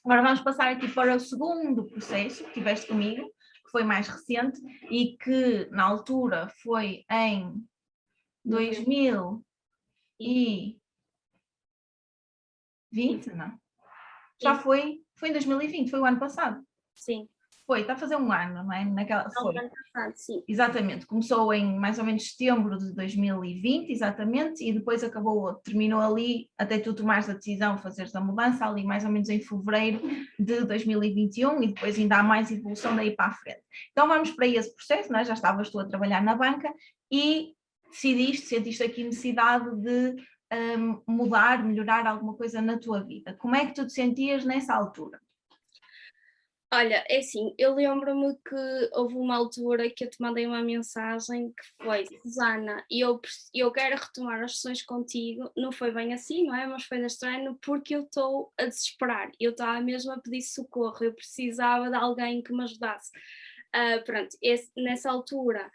Agora vamos passar aqui para o segundo processo que tiveste comigo, que foi mais recente e que na altura foi em 2020, não? Já foi em 2020, foi o ano passado. Sim. Foi, está a fazer um ano, não é? Foi. Ano passado, sim. Exatamente, começou em mais ou menos setembro de 2020, exatamente, e depois terminou ali, até tu tomares a decisão de fazeres a mudança, ali mais ou menos em fevereiro de 2021, e depois ainda há mais evolução daí para a frente. Então vamos para esse processo, não é? Já estavas tu a trabalhar na banca e sentiste aqui necessidade de mudar, melhorar alguma coisa na tua vida. Como é que tu te sentias nessa altura? Olha, é assim, eu lembro-me que houve uma altura que eu te mandei uma mensagem que foi: Susana, eu quero retomar as sessões contigo, não foi bem assim, não é? Mas foi neste ano porque eu estou a desesperar, eu estava mesmo a pedir socorro, eu precisava de alguém que me ajudasse. Pronto, nessa altura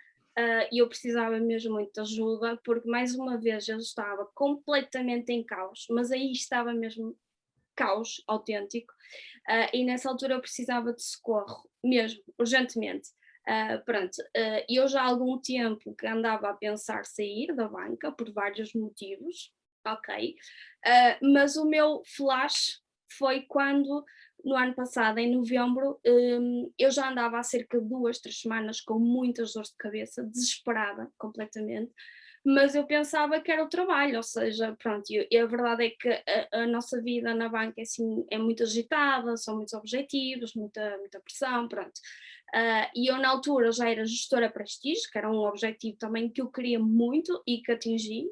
eu precisava mesmo muito de ajuda, porque mais uma vez eu estava completamente em caos, mas aí estava mesmo caos autêntico, e nessa altura eu precisava de socorro, mesmo, urgentemente. Pronto, eu já há algum tempo que andava a pensar sair da banca, por vários motivos, ok, mas o meu flash foi quando, no ano passado, em novembro, eu já andava há cerca de 2, 3 semanas com muitas dores de cabeça, desesperada completamente, mas eu pensava que era o trabalho, ou seja, pronto, e a verdade é que a nossa vida na banca é, assim, é muito agitada, são muitos objetivos, muita pressão, pronto. E eu na altura já era gestora prestígio, que era um objetivo também que eu queria muito e que atingi.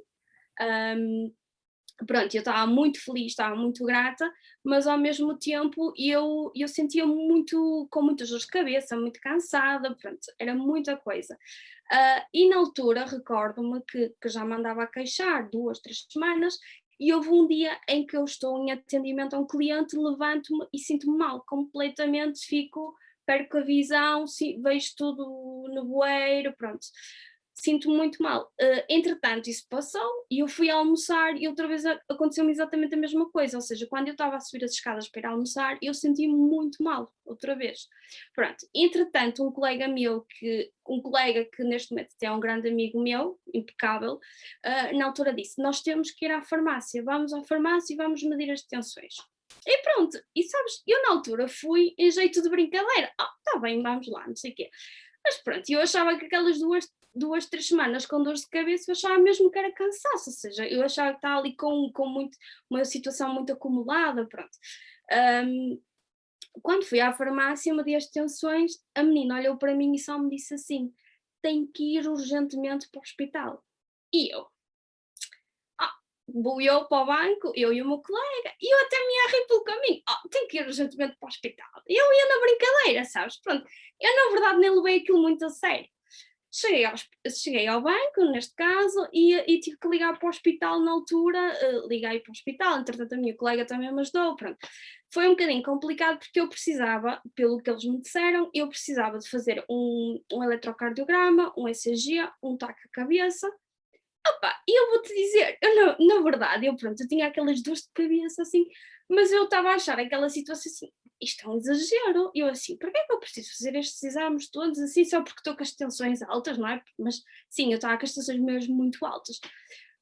Pronto, eu estava muito feliz, estava muito grata, mas ao mesmo tempo eu sentia muito, com muitas dores de cabeça, muito cansada, pronto, era muita coisa. E na altura recordo-me que já me andava a queixar 2, 3 semanas, e houve um dia em que eu estou em atendimento a um cliente, levanto-me e sinto-me mal, completamente perco a visão, vejo tudo nevoeiro, pronto. Sinto-me muito mal. Entretanto, isso passou e eu fui almoçar e outra vez aconteceu-me exatamente a mesma coisa, ou seja, quando eu estava a subir as escadas para ir almoçar, eu senti-me muito mal, outra vez. Pronto, entretanto, um colega que neste momento é um grande amigo meu, impecável, na altura disse: nós temos que ir à farmácia, vamos à farmácia e vamos medir as tensões. E pronto, e sabes, eu na altura fui em jeito de brincadeira, tá bem, vamos lá, não sei o quê. Mas pronto, eu achava que aquelas 3 semanas com dores de cabeça, eu achava mesmo que era cansaço, ou seja, eu achava que estava ali com uma situação muito acumulada, pronto. Quando fui à farmácia, uma das tensões, a menina olhou para mim e só me disse assim: tem que ir urgentemente para o hospital. E eu, vou eu para o banco, eu e o meu colega, e eu até me ia rir pelo caminho, tenho que ir urgentemente para o hospital. Eu ia na brincadeira, sabes? Pronto, eu na verdade nem levei aquilo muito a sério. Cheguei ao banco, neste caso, e tive que ligar para o hospital na altura, liguei para o hospital, entretanto a minha colega também me ajudou, pronto. Foi um bocadinho complicado porque eu precisava, pelo que eles me disseram, eu precisava de fazer um eletrocardiograma, um ECG, um taque à cabeça. E eu vou-te dizer, na verdade, eu tinha aquelas dores de cabeça assim, mas eu estava a achar aquela situação assim, isto é um exagero. E eu assim, para que é que eu preciso fazer estes exames todos assim, só porque estou com as tensões altas, não é? Mas sim, eu estava com as tensões mesmo muito altas.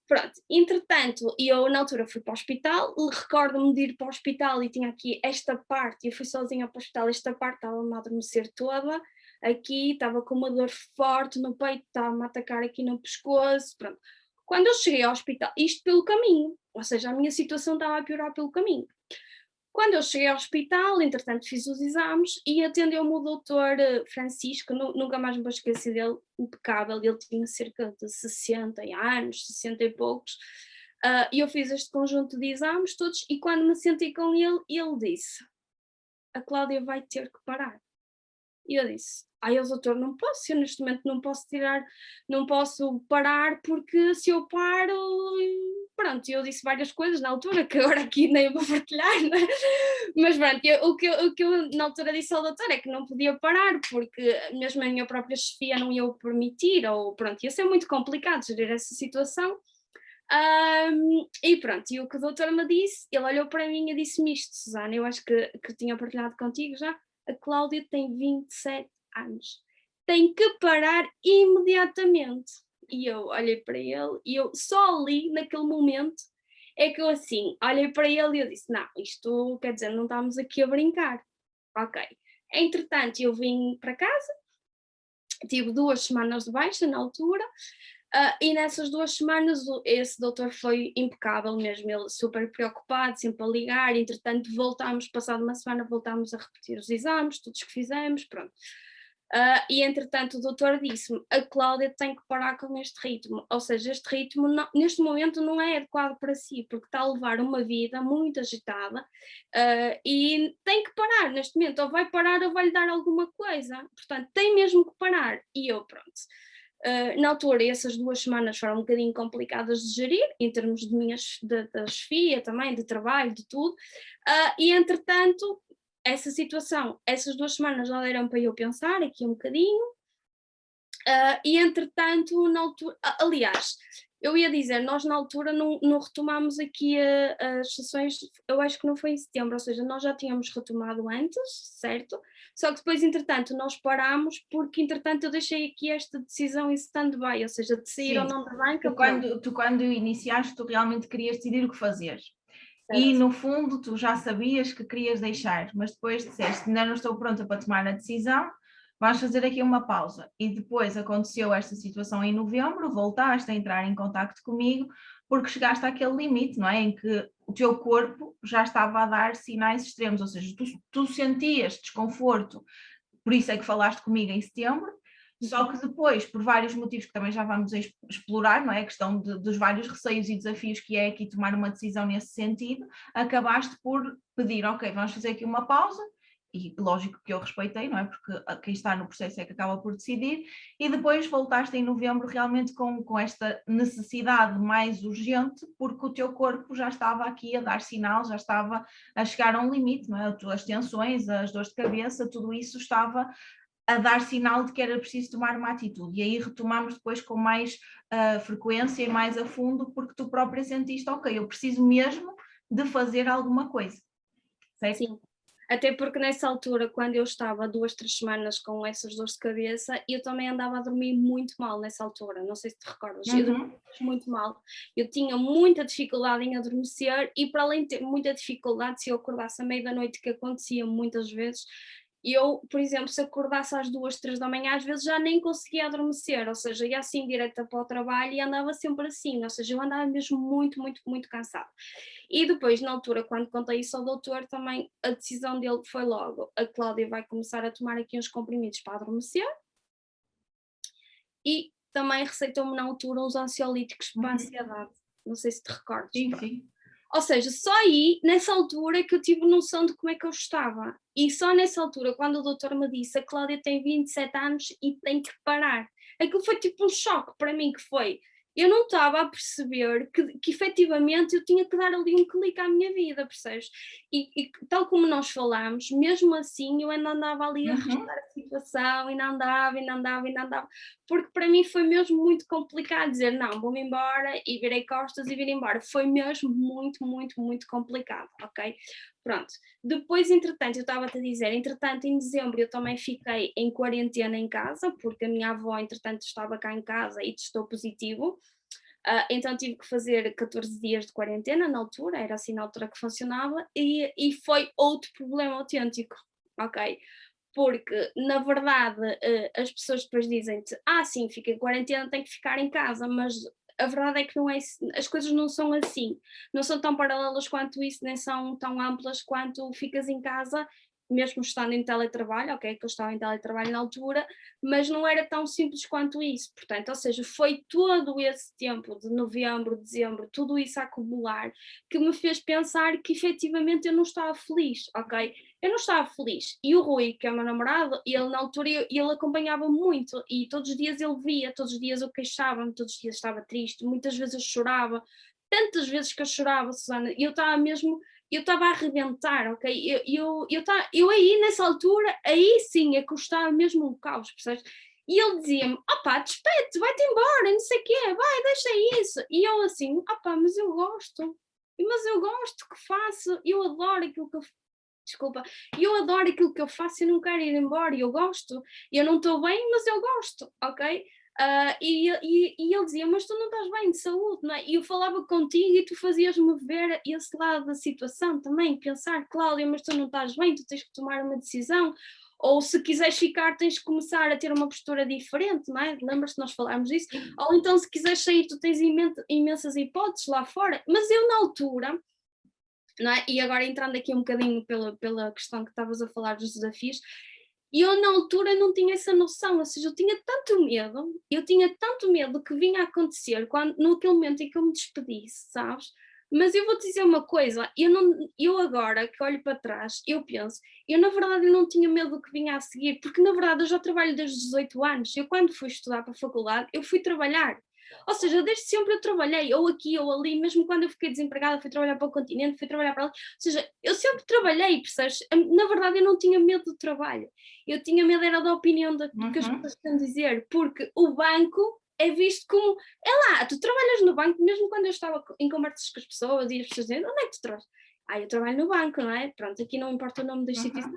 Pronto, entretanto, eu na altura fui para o hospital, recordo-me de ir para o hospital e tinha aqui esta parte, eu fui sozinha para o hospital, esta parte estava-me a adormecer toda, aqui estava com uma dor forte no peito, estava-me a atacar aqui no pescoço, pronto. Quando eu cheguei ao hospital, isto pelo caminho, ou seja, a minha situação estava a piorar pelo caminho. Quando eu cheguei ao hospital, entretanto fiz os exames e atendeu-me o doutor Francisco, nunca mais me vou esquecer dele, impecável, ele tinha cerca de 60 anos, 60 e poucos, e eu fiz este conjunto de exames todos e quando me sentei com ele disse: a Cláudia vai ter que parar. E eu disse: ai, doutor, não posso, eu neste momento não posso parar, porque se eu paro, pronto, eu disse várias coisas na altura, que agora aqui nem vou partilhar, né? Mas pronto, o que eu na altura disse ao doutor é que não podia parar, porque mesmo a minha própria chefia não ia o permitir, ou pronto, ia ser muito complicado gerir essa situação. E pronto, e o que o doutor me disse, ele olhou para mim e disse-me isto, Susana, eu acho que tinha partilhado contigo já, a Cláudia tem 27 anos, tem que parar imediatamente. E eu olhei para ele e eu só ali, naquele momento, é que eu assim, olhei para ele e eu disse, não, isto quer dizer, não estamos aqui a brincar. Ok. Entretanto, eu vim para casa, tive 2 semanas de baixa na altura, e nessas 2 semanas esse doutor foi impecável mesmo, ele super preocupado, sempre a ligar, entretanto voltámos, passado uma semana voltámos a repetir os exames, todos que fizemos, pronto. E entretanto o doutor disse-me, a Cláudia tem que parar com este ritmo, ou seja, este ritmo não, neste momento não é adequado para si, porque está a levar uma vida muito agitada, e tem que parar neste momento, ou vai parar ou vai-lhe dar alguma coisa, portanto tem mesmo que parar. E eu pronto. Na altura essas 2 semanas foram um bocadinho complicadas de gerir, em termos da chefia também, de trabalho, de tudo, e entretanto essa situação, essas 2 semanas já deram para eu pensar aqui um bocadinho, e entretanto, na altura, aliás, eu ia dizer, nós na altura não retomámos aqui as sessões, eu acho que não foi em setembro, ou seja, nós já tínhamos retomado antes, certo? Só que depois, entretanto, nós parámos porque, entretanto, eu deixei aqui esta decisão em stand-by, ou seja, de sair ou não da banca. Tu quando iniciaste, tu realmente querias decidir o que fazer. E no fundo tu já sabias que querias deixar, mas depois disseste, ainda não estou pronta para tomar a decisão, vamos fazer aqui uma pausa. E depois aconteceu esta situação em novembro, voltaste a entrar em contacto comigo, porque chegaste àquele limite, não é? Em que o teu corpo já estava a dar sinais extremos, ou seja, tu sentias desconforto, por isso é que falaste comigo em setembro, só que depois, por vários motivos que também já vamos explorar, não é? A questão dos vários receios e desafios que é aqui tomar uma decisão nesse sentido, acabaste por pedir, ok, vamos fazer aqui uma pausa, e lógico que eu respeitei, não é? Porque quem está no processo é que acaba por decidir, e depois voltaste em novembro realmente com esta necessidade mais urgente, porque o teu corpo já estava aqui a dar sinal, já estava a chegar a um limite, não é? As tensões, as dores de cabeça, tudo isso estava a dar sinal de que era preciso tomar uma atitude, e aí retomamos depois com mais frequência e mais a fundo, porque tu própria sentiste, ok, eu preciso mesmo de fazer alguma coisa, certo? Sim, até porque nessa altura, quando eu estava 2, 3 semanas com essas dores de cabeça, eu também andava a dormir muito mal nessa altura, não sei se te recordas, eu dormia muito mal, eu tinha muita dificuldade em adormecer, e para além de ter muita dificuldade, se eu acordasse à meia da noite, que acontecia muitas vezes, eu, por exemplo, se acordasse às 2, 3 da manhã, às vezes já nem conseguia adormecer, ou seja, ia assim direta para o trabalho e andava sempre assim, ou seja, eu andava mesmo muito, muito, muito cansada. E depois, na altura, quando contei isso ao doutor, também a decisão dele foi logo, a Cláudia vai começar a tomar aqui uns comprimidos para adormecer, e também receitou-me na altura uns ansiolíticos para a ansiedade, não sei se te recordas. Sim, sim. Ou seja, só aí, nessa altura, que eu tive noção de como é que eu estava. E só nessa altura, quando o doutor me disse, a Cláudia tem 27 anos e tem que parar. Aquilo foi tipo um choque para mim, que foi, eu não estava a perceber que efetivamente eu tinha que dar ali um clique à minha vida, percebes? E tal como nós falámos, mesmo assim eu ainda andava ali a arrastar a situação, e não andava, porque para mim foi mesmo muito complicado dizer, não, vou-me embora, e virei costas e vir embora. Foi mesmo muito, muito, muito complicado, ok? Pronto. Depois, entretanto, eu estava-te a dizer, entretanto, em dezembro eu também fiquei em quarentena em casa, porque a minha avó, entretanto, estava cá em casa e testou positivo. Então tive que fazer 14 dias de quarentena na altura, era assim na altura que funcionava, e foi outro problema autêntico, ok? Porque, na verdade, as pessoas depois dizem-te, sim, fica em quarentena, tem que ficar em casa, mas a verdade é que não é, as coisas não são assim, não são tão paralelas quanto isso, nem são tão amplas quanto ficas em casa, mesmo estando em teletrabalho, ok, que eu estava em teletrabalho na altura, mas não era tão simples quanto isso, portanto, ou seja, foi todo esse tempo de novembro, dezembro, tudo isso a acumular, que me fez pensar que efetivamente eu não estava feliz, ok? Eu não estava feliz, e o Rui, que é o meu namorado, ele na altura, ele acompanhava muito, e todos os dias ele via, todos os dias eu queixava-me, todos os dias estava triste, muitas vezes eu chorava, tantas vezes que eu chorava, Susana, e eu estava mesmo, eu estava a arrebentar, ok? Eu aí nessa altura, aí sim é que eu estava mesmo no caos, percebes? E ele dizia-me, opá, despede-te, vai-te embora, não sei o quê, vai, deixa isso. E eu assim, opá, mas eu gosto que faço, eu adoro aquilo que eu desculpa, eu adoro aquilo que eu faço, eu não quero ir embora, eu gosto, eu não estou bem, mas eu gosto, ok? E ele dizia, mas tu não estás bem de saúde, não é? E eu falava contigo e tu fazias-me ver esse lado da situação também, pensar, Cláudia, mas tu não estás bem, tu tens que tomar uma decisão, ou se quiseres ficar tens que começar a ter uma postura diferente, não é? Lembras-te nós falámos disso? Ou então se quiseres sair tu tens imensas hipóteses lá fora, mas eu na altura, não é? E agora entrando aqui um bocadinho pela questão que estavas a falar dos desafios, eu na altura não tinha essa noção, ou seja, eu tinha tanto medo do que vinha a acontecer naquele momento em que eu me despedisse, sabes? Mas eu vou-te dizer uma coisa, eu agora que olho para trás, eu penso, eu na verdade não tinha medo do que vinha a seguir, porque na verdade eu já trabalho desde os 18 anos, eu quando fui estudar para a faculdade, eu fui trabalhar, ou seja, desde sempre eu trabalhei, ou aqui ou ali, mesmo quando eu fiquei desempregada, fui trabalhar para o continente, fui trabalhar para lá, ou seja, eu sempre trabalhei, percebes? Na verdade eu não tinha medo do trabalho, eu tinha medo era da opinião do que as pessoas estão a dizer, porque o banco é visto como, é lá, tu trabalhas no banco, mesmo quando eu estava em conversas com as pessoas e as pessoas dizem, onde é que tu trabalhas? Eu trabalho no banco, não é? Pronto, aqui não importa o nome da instituição.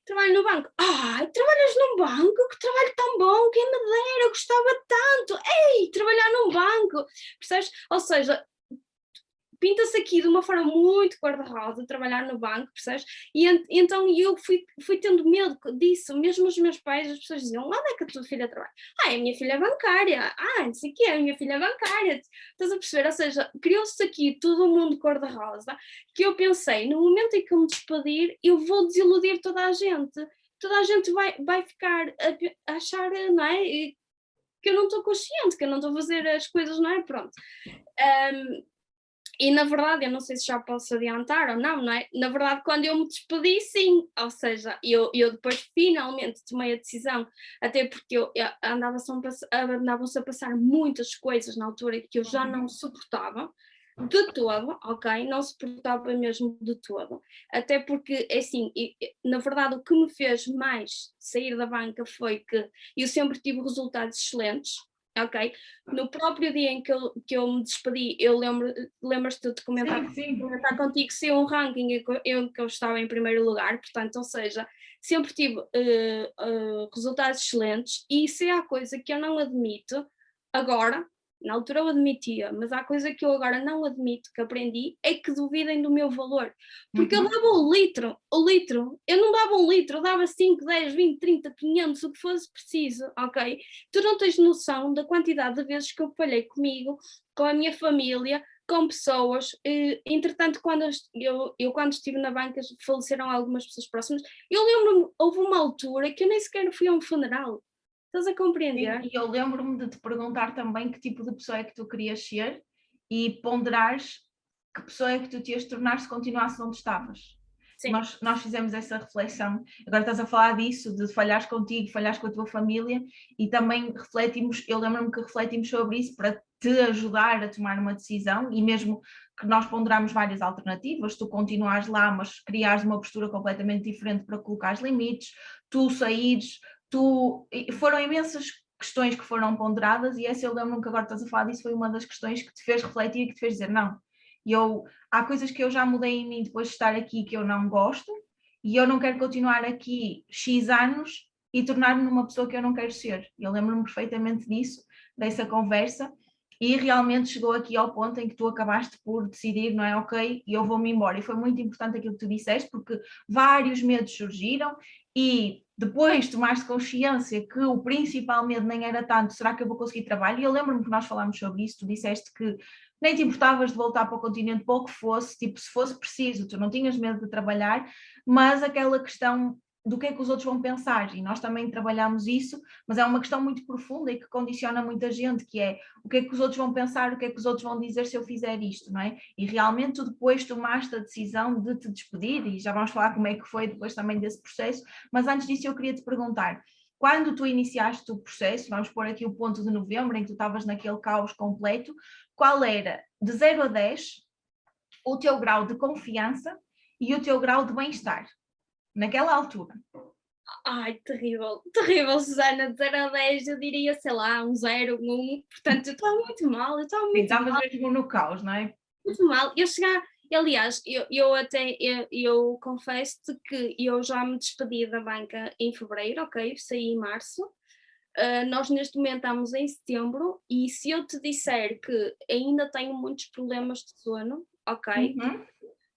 Trabalho no banco. Trabalhas num banco? Que trabalho tão bom, quem me dera, eu gostava tanto. Ei, trabalhar num banco, percebes? Ou seja, pinta-se aqui de uma forma muito cor-de-rosa, trabalhar no banco, percebes? E então eu fui tendo medo disso, mesmo os meus pais, as pessoas diziam, onde é que a tua filha trabalha? A minha filha é bancária, não sei o quê, a minha filha é bancária, estás a perceber? Ou seja, criou-se aqui todo um mundo cor-de-rosa, que eu pensei, no momento em que eu me despedir, eu vou desiludir toda a gente vai ficar a achar, não é? Que eu não estou consciente, que eu não estou a fazer as coisas, não é? Pronto. E na verdade, eu não sei se já posso adiantar ou não, não é? Na verdade, quando eu me despedi, sim, ou seja, eu depois finalmente tomei a decisão, até porque andavam-se a passar muitas coisas na altura que eu já não suportava, de todo, ok? Não suportava mesmo de todo, até porque, assim, na verdade, o que me fez mais sair da banca foi que eu sempre tive resultados excelentes, ok? No próprio dia em que eu me despedi, lembras-te de comentar, comentar contigo, se um ranking em que eu estava em primeiro lugar, portanto, ou seja, sempre tive resultados excelentes, e isso é a coisa que eu não admito agora. Na altura eu admitia, mas há coisa que eu agora não admito, que aprendi, é que duvidem do meu valor. Porque eu dava o litro, eu não dava 1 litro, eu dava 5, 10, 20, 30, 500, o que fosse preciso, ok? Tu não tens noção da quantidade de vezes que eu falhei comigo, com a minha família, com pessoas. Entretanto, quando quando estive na banca, faleceram algumas pessoas próximas. Eu lembro-me, houve uma altura que eu nem sequer fui a um funeral. Estás a compreender? E eu lembro-me de te perguntar também que tipo de pessoa é que tu querias ser e ponderares que pessoa é que tu te ias tornar se continuasse onde estavas. Nós fizemos essa reflexão. Agora estás a falar disso, de falhares contigo, falhares com a tua família, e também refletimos, eu lembro-me que refletimos sobre isso para te ajudar a tomar uma decisão, e mesmo que nós ponderamos várias alternativas, tu continuares lá, mas criares uma postura completamente diferente para colocar limites, tu saíres, foram imensas questões que foram ponderadas, e essa eu lembro-me que agora estás a falar disso, foi uma das questões que te fez refletir e que te fez dizer não. Há coisas que eu já mudei em mim depois de estar aqui que eu não gosto, e eu não quero continuar aqui X anos e tornar-me numa pessoa que eu não quero ser. Eu lembro-me perfeitamente disso, dessa conversa, e realmente chegou aqui ao ponto em que tu acabaste por decidir, não é? Ok, e eu vou-me embora. E foi muito importante aquilo que tu disseste, porque vários medos surgiram, e depois tomaste consciência que o principal medo nem era tanto, será que eu vou conseguir trabalho? E eu lembro-me que nós falámos sobre isso, tu disseste que nem te importavas de voltar para o continente para o que fosse, tipo, se fosse preciso, tu não tinhas medo de trabalhar, mas aquela questão do que é que os outros vão pensar, e nós também trabalhamos isso, mas é uma questão muito profunda e que condiciona muita gente, que é o que é que os outros vão pensar, o que é que os outros vão dizer se eu fizer isto, não é? E realmente tu depois tomaste a decisão de te despedir, e já vamos falar como é que foi depois também desse processo, mas antes disso eu queria te perguntar, quando tu iniciaste o processo, vamos pôr aqui o ponto de novembro, em que tu estavas naquele caos completo, qual era, de 0 a 10, o teu grau de confiança e o teu grau de bem-estar, naquela altura? Ai, terrível, terrível, Susana, de 0 a 10 eu diria, sei lá, um 0, um 1, portanto eu estava muito mal, eu estava Sim, muito estavas mal, mesmo no caos, não é? muito mal. Eu chegar, aliás, eu confesso-te que eu já me despedi da banca em fevereiro, ok? Saí em março. Nós neste momento estamos em setembro e se eu te disser que ainda tenho muitos problemas de sono, ok? Uhum.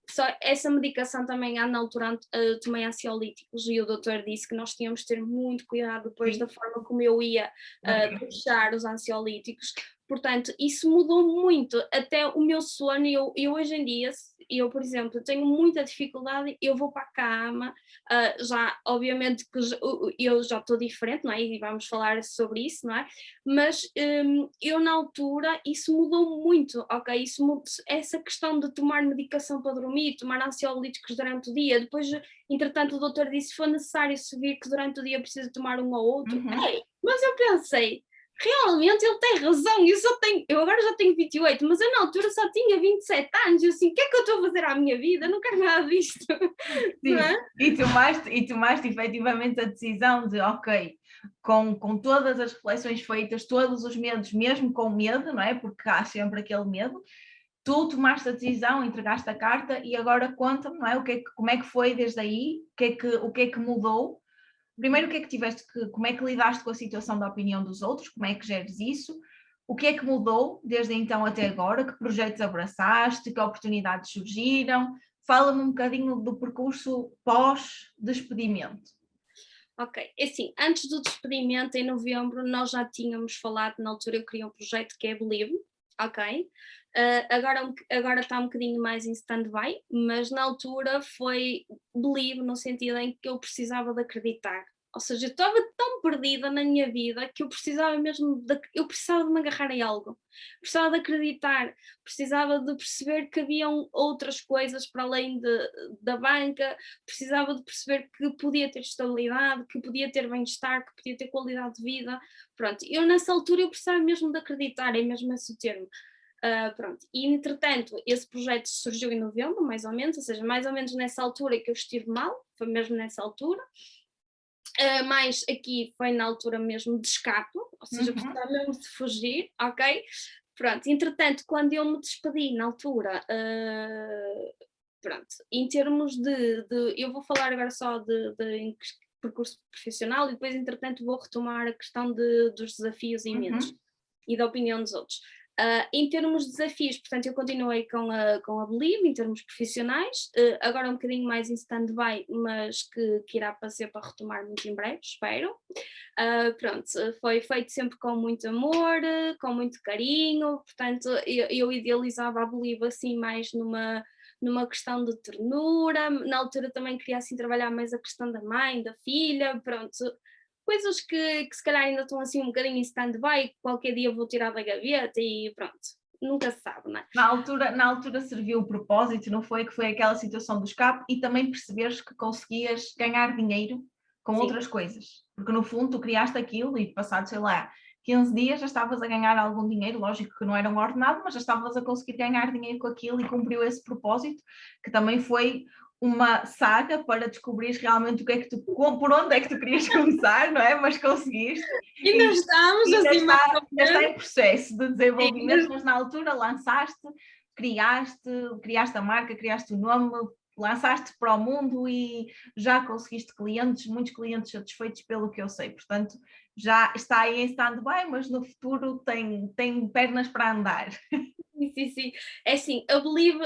Só essa medicação também, na altura, tomei ansiolíticos e o doutor disse que nós tínhamos de ter muito cuidado depois da Sim, forma como eu ia exatamente. deixar os ansiolíticos. Portanto, isso mudou muito, até o meu sono, eu hoje em dia, eu, por exemplo, tenho muita dificuldade, eu vou para a cama, já, obviamente que eu já estou diferente, não é? E vamos falar sobre isso, não é? Mas eu na altura, isso mudou muito, ok? Essa questão de tomar medicação para dormir, tomar ansiolíticos durante o dia, depois, entretanto, o doutor disse que foi necessário subir que durante o dia precisa tomar um ou outro. Uhum. Ei, mas eu pensei, realmente ele tem razão, eu agora já tenho 28, mas eu na altura só tinha 27 anos, eu assim, o que é que eu estou a fazer à minha vida? Eu não quero nada disto, não é? Sim, e tomaste efetivamente a decisão de, ok, com todas as reflexões feitas, todos os medos, mesmo com medo, não é? Porque há sempre aquele medo, tu tomaste a decisão, entregaste a carta e agora conta-me, não é? Como é que foi desde aí, o que é que mudou? Primeiro, o que é que como é que lidaste com a situação da opinião dos outros, como é que geres isso? O que é que mudou desde então até agora? Que projetos abraçaste? Que oportunidades surgiram? Fala-me um bocadinho do percurso pós-despedimento. Ok, é assim, antes do despedimento, em novembro, nós já tínhamos falado, na altura eu queria um projeto que é Believe, ok? Agora está um bocadinho mais em stand-by, mas na altura foi Believe no sentido em que eu precisava de acreditar. Ou seja, eu estava tão perdida na minha vida que eu precisava eu precisava de me agarrar em algo, precisava de acreditar, precisava de perceber que haviam outras coisas para além da banca, precisava de perceber que podia ter estabilidade, que podia ter bem-estar, que podia ter qualidade de vida. Pronto, eu nessa altura eu precisava mesmo de acreditar, é mesmo esse o termo. Pronto, e entretanto esse projeto surgiu em novembro, mais ou menos, ou seja, mais ou menos nessa altura que eu estive mal, foi mesmo nessa altura. Mas aqui foi na altura mesmo de escape, ou seja, Uhum. precisava mesmo de fugir, ok? Pronto, entretanto, quando eu me despedi na altura, pronto, em termos eu vou falar agora só em percurso profissional e depois, entretanto, vou retomar a questão dos desafios e medos Uhum. e da opinião dos outros. Em termos de desafios, portanto, eu continuei com a Believe em termos profissionais, agora um bocadinho mais em stand-by, mas que irá ser para retomar muito em breve, espero. Pronto, foi feito sempre com muito amor, com muito carinho, portanto, eu idealizava a Believe assim mais numa questão de ternura, na altura também queria assim trabalhar mais a questão da mãe, da filha, pronto, coisas que se calhar ainda estão assim um bocadinho em stand-by, qualquer dia vou tirar da gaveta e pronto, nunca se sabe, não é? Na altura serviu o propósito, não foi? Que foi aquela situação do escape e também perceberes que conseguias ganhar dinheiro com Sim, outras coisas. Porque no fundo tu criaste aquilo e passado, sei lá, 15 dias já estavas a ganhar algum dinheiro, lógico que não era um ordenado, mas já estavas a conseguir ganhar dinheiro com aquilo e cumpriu esse propósito, que também foi uma saga para descobrires realmente por onde é que tu querias começar, não é? Mas conseguiste. ainda E estamos ainda assim mais está, ou ainda está menos. em processo de desenvolvimento, Sim, mas na altura lançaste, criaste a marca, criaste o nome, lançaste para o mundo e já conseguiste clientes, muitos clientes satisfeitos pelo que eu sei. Portanto, já está aí em stand-by, mas no futuro tem pernas para andar. sim, sim, sim. É assim, a Believe,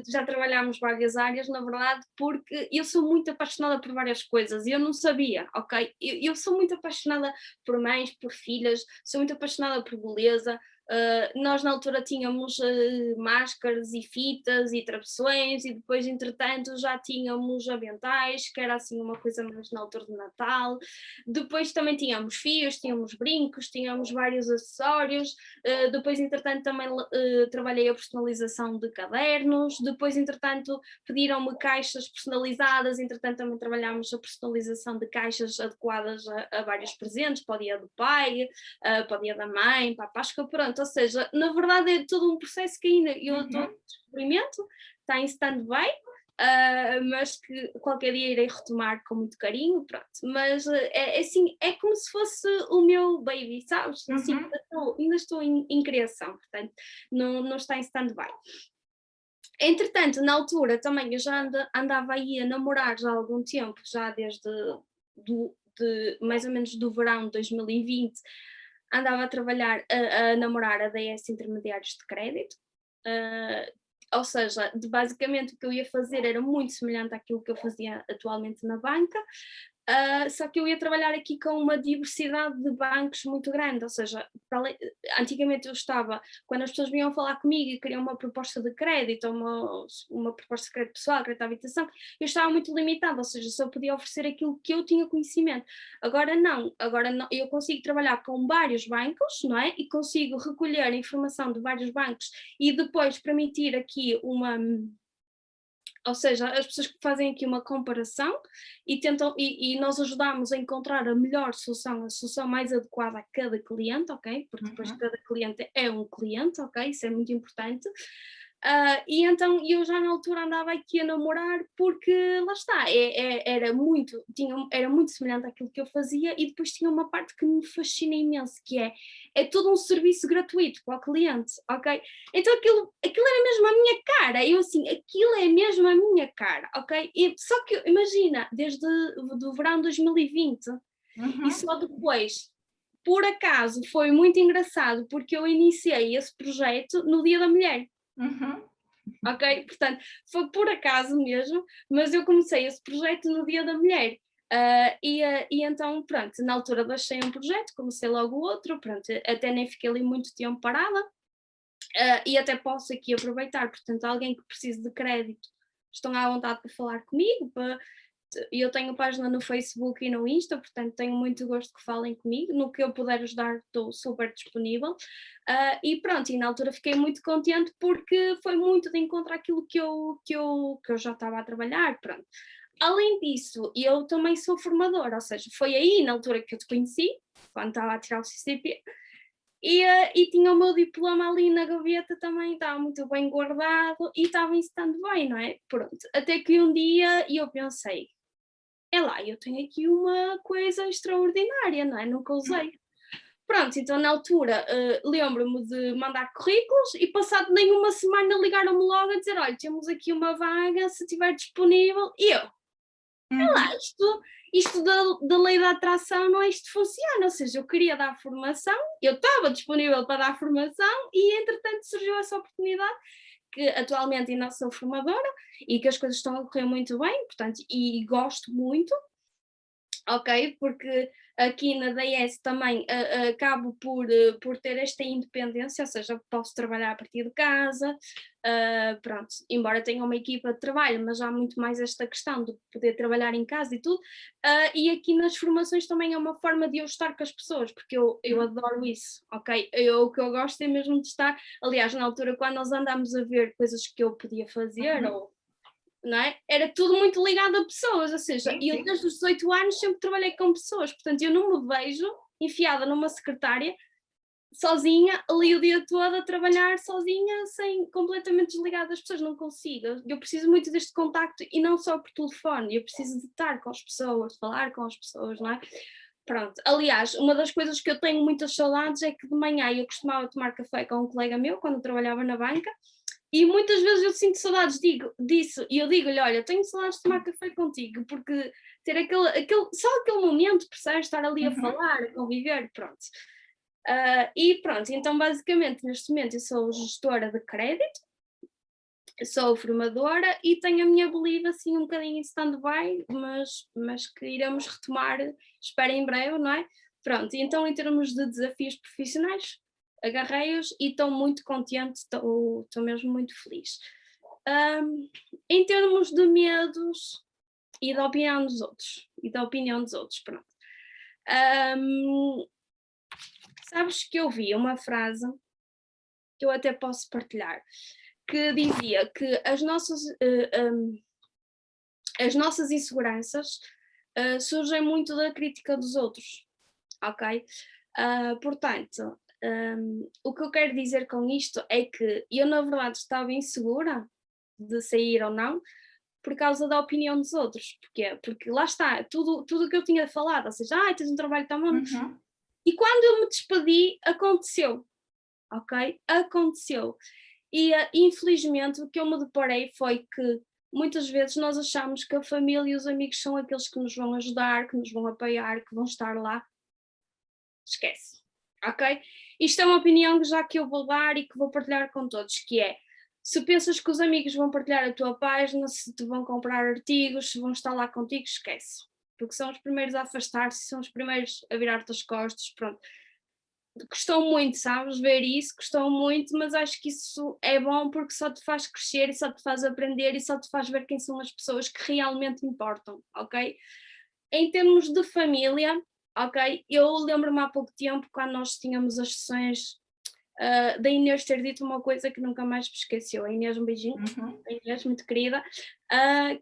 já trabalhámos várias áreas, na verdade, porque eu sou muito apaixonada por várias coisas e eu não sabia, ok? Eu sou muito apaixonada por mães, por filhas, sou muito apaixonada por beleza. Nós na altura tínhamos máscaras e fitas e travessões e depois entretanto já tínhamos aventais, que era assim uma coisa mais na altura de Natal. Depois também tínhamos fios, tínhamos brincos, tínhamos vários acessórios. Depois, entretanto, também trabalhei a personalização de cadernos. Depois, entretanto, pediram-me caixas personalizadas. Entretanto, também trabalhámos a personalização de caixas adequadas a vários presentes, para o dia do pai, para o dia da mãe, para a Páscoa, pronto. Ou seja, na verdade é todo um processo que ainda eu estou Uhum. em descobrimento, está em stand-by. mas que qualquer dia irei retomar com muito carinho, pronto. Mas assim, é como se fosse o meu baby, sabes? Assim, ainda estou em criação, portanto, não está em stand-by. Entretanto, na altura também eu já andava aí a namorar já há algum tempo, já desde mais ou menos do verão de 2020, andava a trabalhar, a namorar a DS Intermediários de Crédito, ou seja, basicamente o que eu ia fazer era muito semelhante àquilo que eu fazia atualmente na banca, só que eu ia trabalhar aqui com uma diversidade de bancos muito grande, ou seja, antigamente eu estava, quando as pessoas vinham falar comigo e queriam uma proposta de crédito, ou uma proposta de crédito pessoal, crédito à habitação, eu estava muito limitada, ou seja, só podia oferecer aquilo que eu tinha conhecimento. Agora não, eu consigo trabalhar com vários bancos, não é? E consigo recolher a informação de vários bancos e depois permitir aqui ou seja, as pessoas que fazem aqui uma comparação e tentam, e nós ajudamos a encontrar a melhor solução, a solução mais adequada a cada cliente, ok? Porque depois cada cliente é um cliente, ok? Isso é muito importante. E então eu já na altura andava aqui a namorar porque lá está, era muito semelhante àquilo que eu fazia e depois tinha uma parte que me fascina imenso, que é todo um serviço gratuito para o cliente, ok? Então aquilo era mesmo a minha cara, eu assim, aquilo é mesmo a minha cara, ok? Só que imagina, desde o verão de 2020 e só depois, por acaso, foi muito engraçado porque eu iniciei esse projeto no Dia da Mulher. Ok? Portanto, foi por acaso mesmo, mas eu comecei esse projeto no Dia da Mulher. E então, pronto, na altura deixei um projeto, comecei logo outro, pronto, até nem fiquei ali muito tempo parada. E até posso aqui aproveitar, portanto, alguém que precise de crédito, estão à vontade para falar comigo, eu tenho página no Facebook e no Insta, portanto tenho muito gosto que falem comigo, no que eu puder ajudar estou super disponível, e pronto, e na altura fiquei muito contente porque foi muito de encontro àquilo que eu já estava a trabalhar, pronto. Além disso, eu também sou formadora, ou seja, foi aí na altura que eu te conheci, quando estava a tirar o CCP, e tinha o meu diploma ali na gaveta também, estava muito bem guardado e estava em stand-by, não é? Pronto, até que um dia eu pensei, lá, eu tenho aqui uma coisa extraordinária, não é? Nunca usei. Pronto, então na altura lembro-me de mandar currículos e passado nem uma semana ligaram-me logo a dizer, olha, temos aqui uma vaga, se estiver disponível, e eu, lá, isto da lei da atração não é isto que funciona, ou seja, eu queria dar formação, eu estava disponível para dar formação e entretanto surgiu essa oportunidade que atualmente ainda sou formadora e que as coisas estão a correr muito bem, portanto, e gosto muito, ok? Porque aqui na DS também acabo por ter esta independência, ou seja, posso trabalhar a partir de casa, pronto, embora tenha uma equipa de trabalho, mas há muito mais esta questão de poder trabalhar em casa e tudo, e aqui nas formações também é uma forma de eu estar com as pessoas, porque eu adoro isso, ok? O que eu gosto é mesmo de estar, aliás, na altura quando nós andámos a ver coisas que eu podia fazer, ou não é? Era tudo muito ligado a pessoas, ou seja, eu desde os 18 anos sempre trabalhei com pessoas, portanto eu não me vejo enfiada numa secretária sozinha ali o dia todo a trabalhar sozinha, completamente desligada das pessoas, não consigo. Eu preciso muito deste contacto e não só por telefone, eu preciso de estar com as pessoas, de falar com as pessoas, não é? Pronto, aliás, uma das coisas que eu tenho muitas saudades é que de manhã eu costumava tomar café com um colega meu quando eu trabalhava na banca. E muitas vezes eu sinto saudades disso, e eu digo-lhe, olha, tenho saudades de tomar café contigo, porque ter só aquele momento, percebes, estar ali a falar, a conviver, pronto. E pronto, então basicamente neste momento eu sou gestora de crédito, sou formadora e tenho a minha Believe assim um bocadinho em stand-by, mas que iremos retomar, espero em breve, não é? Pronto, então em termos de desafios profissionais, agarrei-os e estou muito contente, estou mesmo muito feliz. Em termos de medos e da opinião dos outros, pronto. Sabes que eu vi uma frase que eu até posso partilhar, que dizia que as nossas inseguranças surgem muito da crítica dos outros, ok? Portanto, o que eu quero dizer com isto é que eu na verdade estava insegura de sair ou não, por causa da opinião dos outros. Porquê? Porque lá está, tudo o que eu tinha falado, ou seja, tens um trabalho tão bom. E quando eu me despedi, aconteceu, ok? Aconteceu. E infelizmente o que eu me deparei foi que muitas vezes nós achamos que a família e os amigos são aqueles que nos vão ajudar, que nos vão apoiar, que vão estar lá. Esquece, ok? Isto é uma opinião já que eu vou dar e que vou partilhar com todos, que é, se pensas que os amigos vão partilhar a tua página, se te vão comprar artigos, se vão estar lá contigo, esquece. Porque são os primeiros a afastar-se, são os primeiros a virar-te as costas, pronto. Custou muito, sabes, ver isso, custou muito, mas acho que isso é bom porque só te faz crescer e só te faz aprender e só te faz ver quem são as pessoas que realmente importam, ok? Em termos de família, ok, eu lembro-me há pouco tempo, quando nós tínhamos as sessões, da Inês ter dito uma coisa que nunca mais me esqueceu. A Inês, um beijinho, a Inês, muito querida,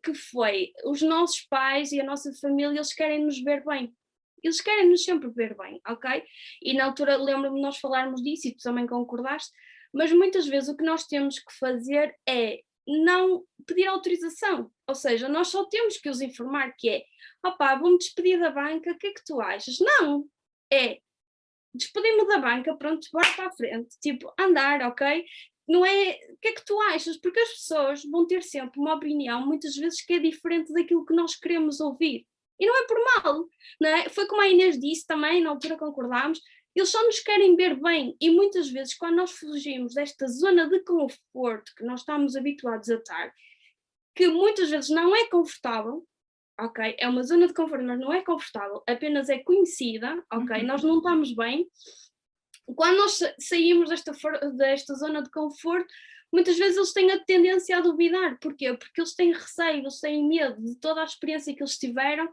que foi, os nossos pais e a nossa família, eles querem nos ver bem. Eles querem-nos sempre ver bem, ok? E na altura lembro-me de nós falarmos disso e tu também concordaste, mas muitas vezes o que nós temos que fazer é não pedir autorização, ou seja, nós só temos que os informar que é, vou-me despedir da banca, o que é que tu achas? Não, é, despedi-me da banca, pronto, bora para a frente, tipo, andar, ok? Não é, o que é que tu achas? Porque as pessoas vão ter sempre uma opinião, muitas vezes, que é diferente daquilo que nós queremos ouvir. E não é por mal, não é? Foi como a Inês disse também, na altura concordámos, eles só nos querem ver bem e muitas vezes quando nós fugimos desta zona de conforto que nós estamos habituados a estar, que muitas vezes não é confortável, ok? É uma zona de conforto, mas não é confortável, apenas é conhecida, ok? Nós não estamos bem. Quando nós saímos desta zona de conforto, muitas vezes eles têm a tendência a duvidar. Porquê? Porque eles têm receio, eles têm medo de toda a experiência que eles tiveram,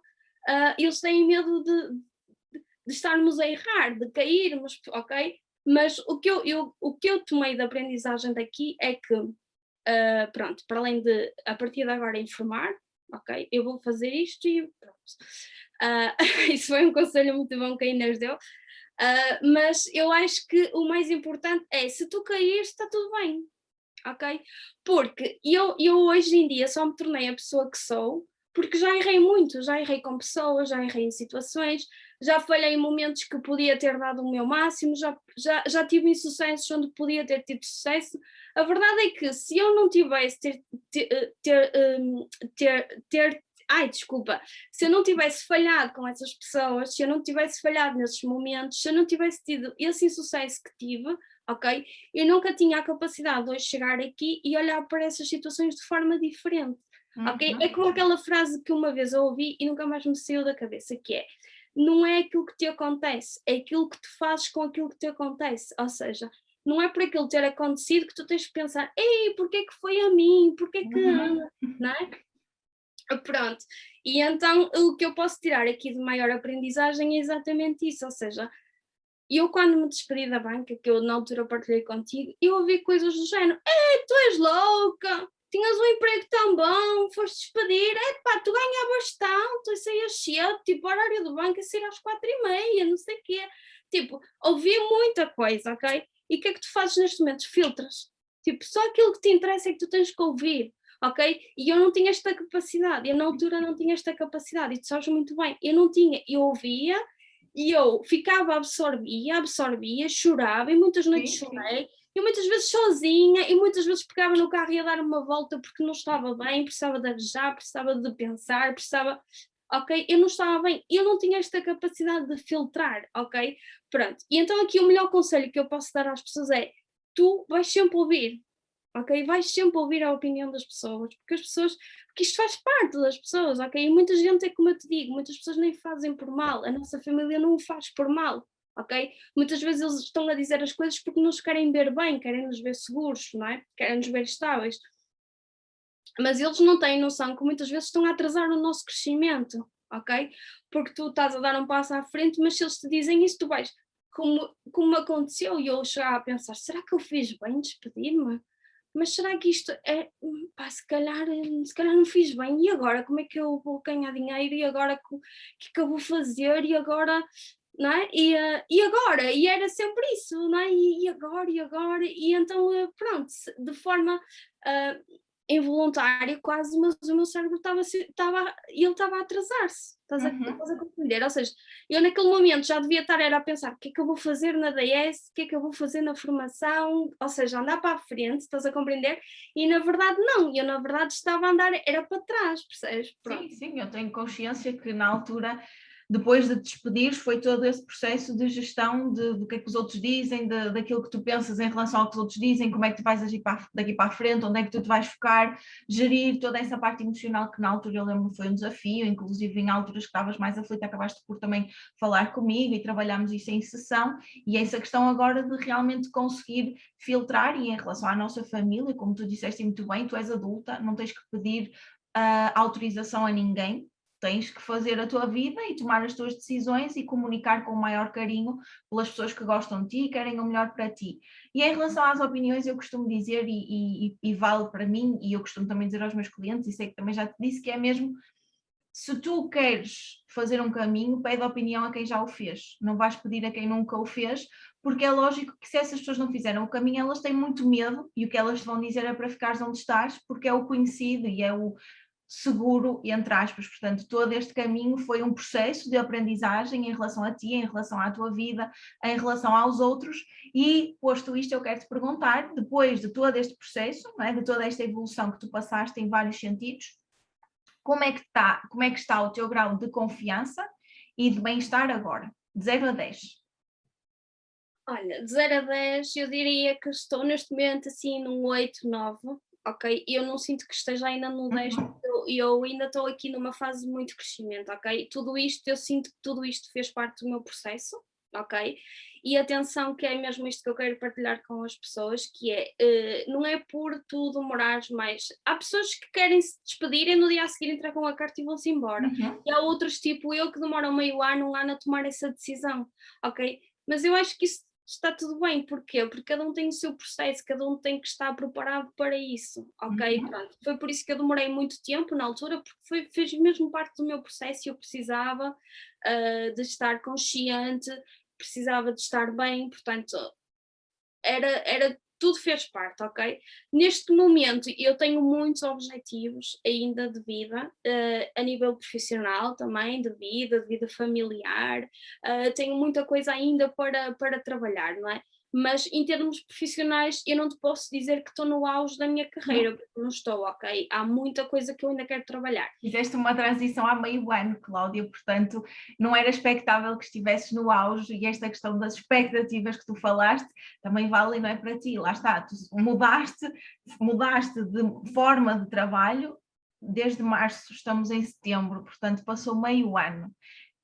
eles têm medo de estarmos a errar, de cairmos, ok? Mas o que eu tomei de aprendizagem daqui é que, pronto, para além de, a partir de agora, informar, ok? Eu vou fazer isto e pronto. Isso foi um conselho muito bom que a Inês deu. Mas eu acho que o mais importante é, se tu caíres, está tudo bem, ok? Porque eu hoje em dia só me tornei a pessoa que sou porque já errei muito, já errei com pessoas, já errei em situações, já falhei em momentos que podia ter dado o meu máximo, já tive insucessos onde podia ter tido sucesso. A verdade é que se eu não tivesse se eu não tivesse falhado com essas pessoas, se eu não tivesse falhado nesses momentos, se eu não tivesse tido esse insucesso que tive, ok? Eu nunca tinha a capacidade de hoje chegar aqui e olhar para essas situações de forma diferente, ok? É como aquela frase que uma vez eu ouvi e nunca mais me saiu da cabeça, que é, não é aquilo que te acontece, é aquilo que tu fazes com aquilo que te acontece, ou seja, não é por aquilo ter acontecido que tu tens de pensar, ei, porquê que foi a mim, porquê que, não é? Pronto, e então o que eu posso tirar aqui de maior aprendizagem é exatamente isso, ou seja, eu quando me despedi da banca, que eu na altura partilhei contigo, eu ouvi coisas do género, tu és louca, tinhas um emprego tão bom, foste despedir, tu ganhavas tanto, e saías cedo, tipo, horário do banco, sair às 4h30, não sei o quê, tipo, ouvi muita coisa, ok? E o que é que tu fazes neste momento? Filtras, tipo, só aquilo que te interessa é que tu tens que ouvir, ok? E eu não tinha esta capacidade, eu na altura não tinha esta capacidade, e tu sabes muito bem, eu não tinha, eu ouvia, e eu ficava, absorvia, chorava, e muitas noites chorei, e muitas vezes sozinha, e muitas vezes pegava no carro e ia dar uma volta porque não estava bem, precisava de arejar, precisava de pensar, ok? Eu não estava bem, eu não tinha esta capacidade de filtrar, ok? Pronto, e então aqui o melhor conselho que eu posso dar às pessoas é, tu vais sempre ouvir, ok? Vais sempre ouvir a opinião das pessoas, porque isto faz parte das pessoas, ok? E muita gente, é como eu te digo, muitas pessoas nem fazem por mal, a nossa família não o faz por mal, ok? Muitas vezes eles estão a dizer as coisas porque nos querem ver bem, querem nos ver seguros, não é? Querem nos ver estáveis. Mas eles não têm noção que muitas vezes estão a atrasar o nosso crescimento, ok? Porque tu estás a dar um passo à frente, mas se eles te dizem isso, tu vais, como aconteceu, e eu chegava a pensar, será que eu fiz bem despedir-me? Mas será que isto é, se calhar não fiz bem, e agora como é que eu vou ganhar dinheiro, e agora o que é que eu vou fazer, e agora, não é? E agora, e era sempre isso, não é? E agora, e então pronto, de forma involuntário quase, mas o meu cérebro ele estava a atrasar-se, Uhum. estás a compreender? Ou seja, eu naquele momento já devia estar era a pensar o que é que eu vou fazer na DS, o que é que eu vou fazer na formação, ou seja, andar para a frente, estás a compreender? E na verdade não, eu na verdade estava a andar, era para trás, percebes? Sim, Pronto. sim, eu tenho consciência que na altura, depois de te despedires, foi todo esse processo de gestão do que é que os outros dizem, daquilo que tu pensas em relação ao que os outros dizem, como é que tu vais agir daqui para a frente, onde é que tu te vais focar, gerir toda essa parte emocional que na altura eu lembro foi um desafio, inclusive em alturas que estavas mais aflita, acabaste por também falar comigo e trabalhámos isso em sessão, e essa questão agora de realmente conseguir filtrar, e em relação à nossa família, como tu disseste muito bem, tu és adulta, não tens que pedir autorização a ninguém, tens que fazer a tua vida e tomar as tuas decisões e comunicar com o maior carinho pelas pessoas que gostam de ti e querem o melhor para ti. E em relação às opiniões, eu costumo dizer, e vale para mim, e eu costumo também dizer aos meus clientes, e sei que também já te disse, que é mesmo, se tu queres fazer um caminho, pede opinião a quem já o fez, não vais pedir a quem nunca o fez, porque é lógico que se essas pessoas não fizeram o caminho, elas têm muito medo, e o que elas te vão dizer é para ficares onde estás, porque é o conhecido e é o seguro, entre aspas. Portanto, todo este caminho foi um processo de aprendizagem em relação a ti, em relação à tua vida, em relação aos outros, e posto isto, eu quero te perguntar, depois de todo este processo, não é, de toda esta evolução que tu passaste em vários sentidos, como é que está o teu grau de confiança e de bem-estar agora? De 0 a 10. Olha, de 0 a 10 eu diria que estou neste momento assim num 8, 9, ok? Eu não sinto que esteja ainda no 10, Uhum. porque eu ainda estou aqui numa fase de muito crescimento, ok? Tudo isto, eu sinto que tudo isto fez parte do meu processo, ok? E atenção que é mesmo isto que eu quero partilhar com as pessoas, que é, não é por tu demorares mais. Há pessoas que querem se despedir e no dia a seguir entregam a carta e vão-se embora. Uhum. E há outros, tipo eu, que demoram meio ano, um ano a tomar essa decisão, ok? Mas eu acho que isso está tudo bem, porquê? Porque cada um tem o seu processo, cada um tem que estar preparado para isso, ok? Uhum. Pronto. Foi por isso que eu demorei muito tempo na altura, porque fez mesmo parte do meu processo e eu precisava de estar consciente, precisava de estar bem, portanto, tudo fez parte, ok? Neste momento eu tenho muitos objetivos ainda de vida, a nível profissional também, de vida familiar, tenho muita coisa ainda para trabalhar, não é? Mas em termos profissionais eu não te posso dizer que estou no auge da minha carreira, Uhum. porque não estou, ok? Há muita coisa que eu ainda quero trabalhar. Fizeste uma transição há meio ano, Cláudia, portanto, não era expectável que estivesses no auge, e esta questão das expectativas que tu falaste também vale, não é, para ti, lá está, tu mudaste de forma de trabalho desde março, estamos em setembro, portanto passou meio ano.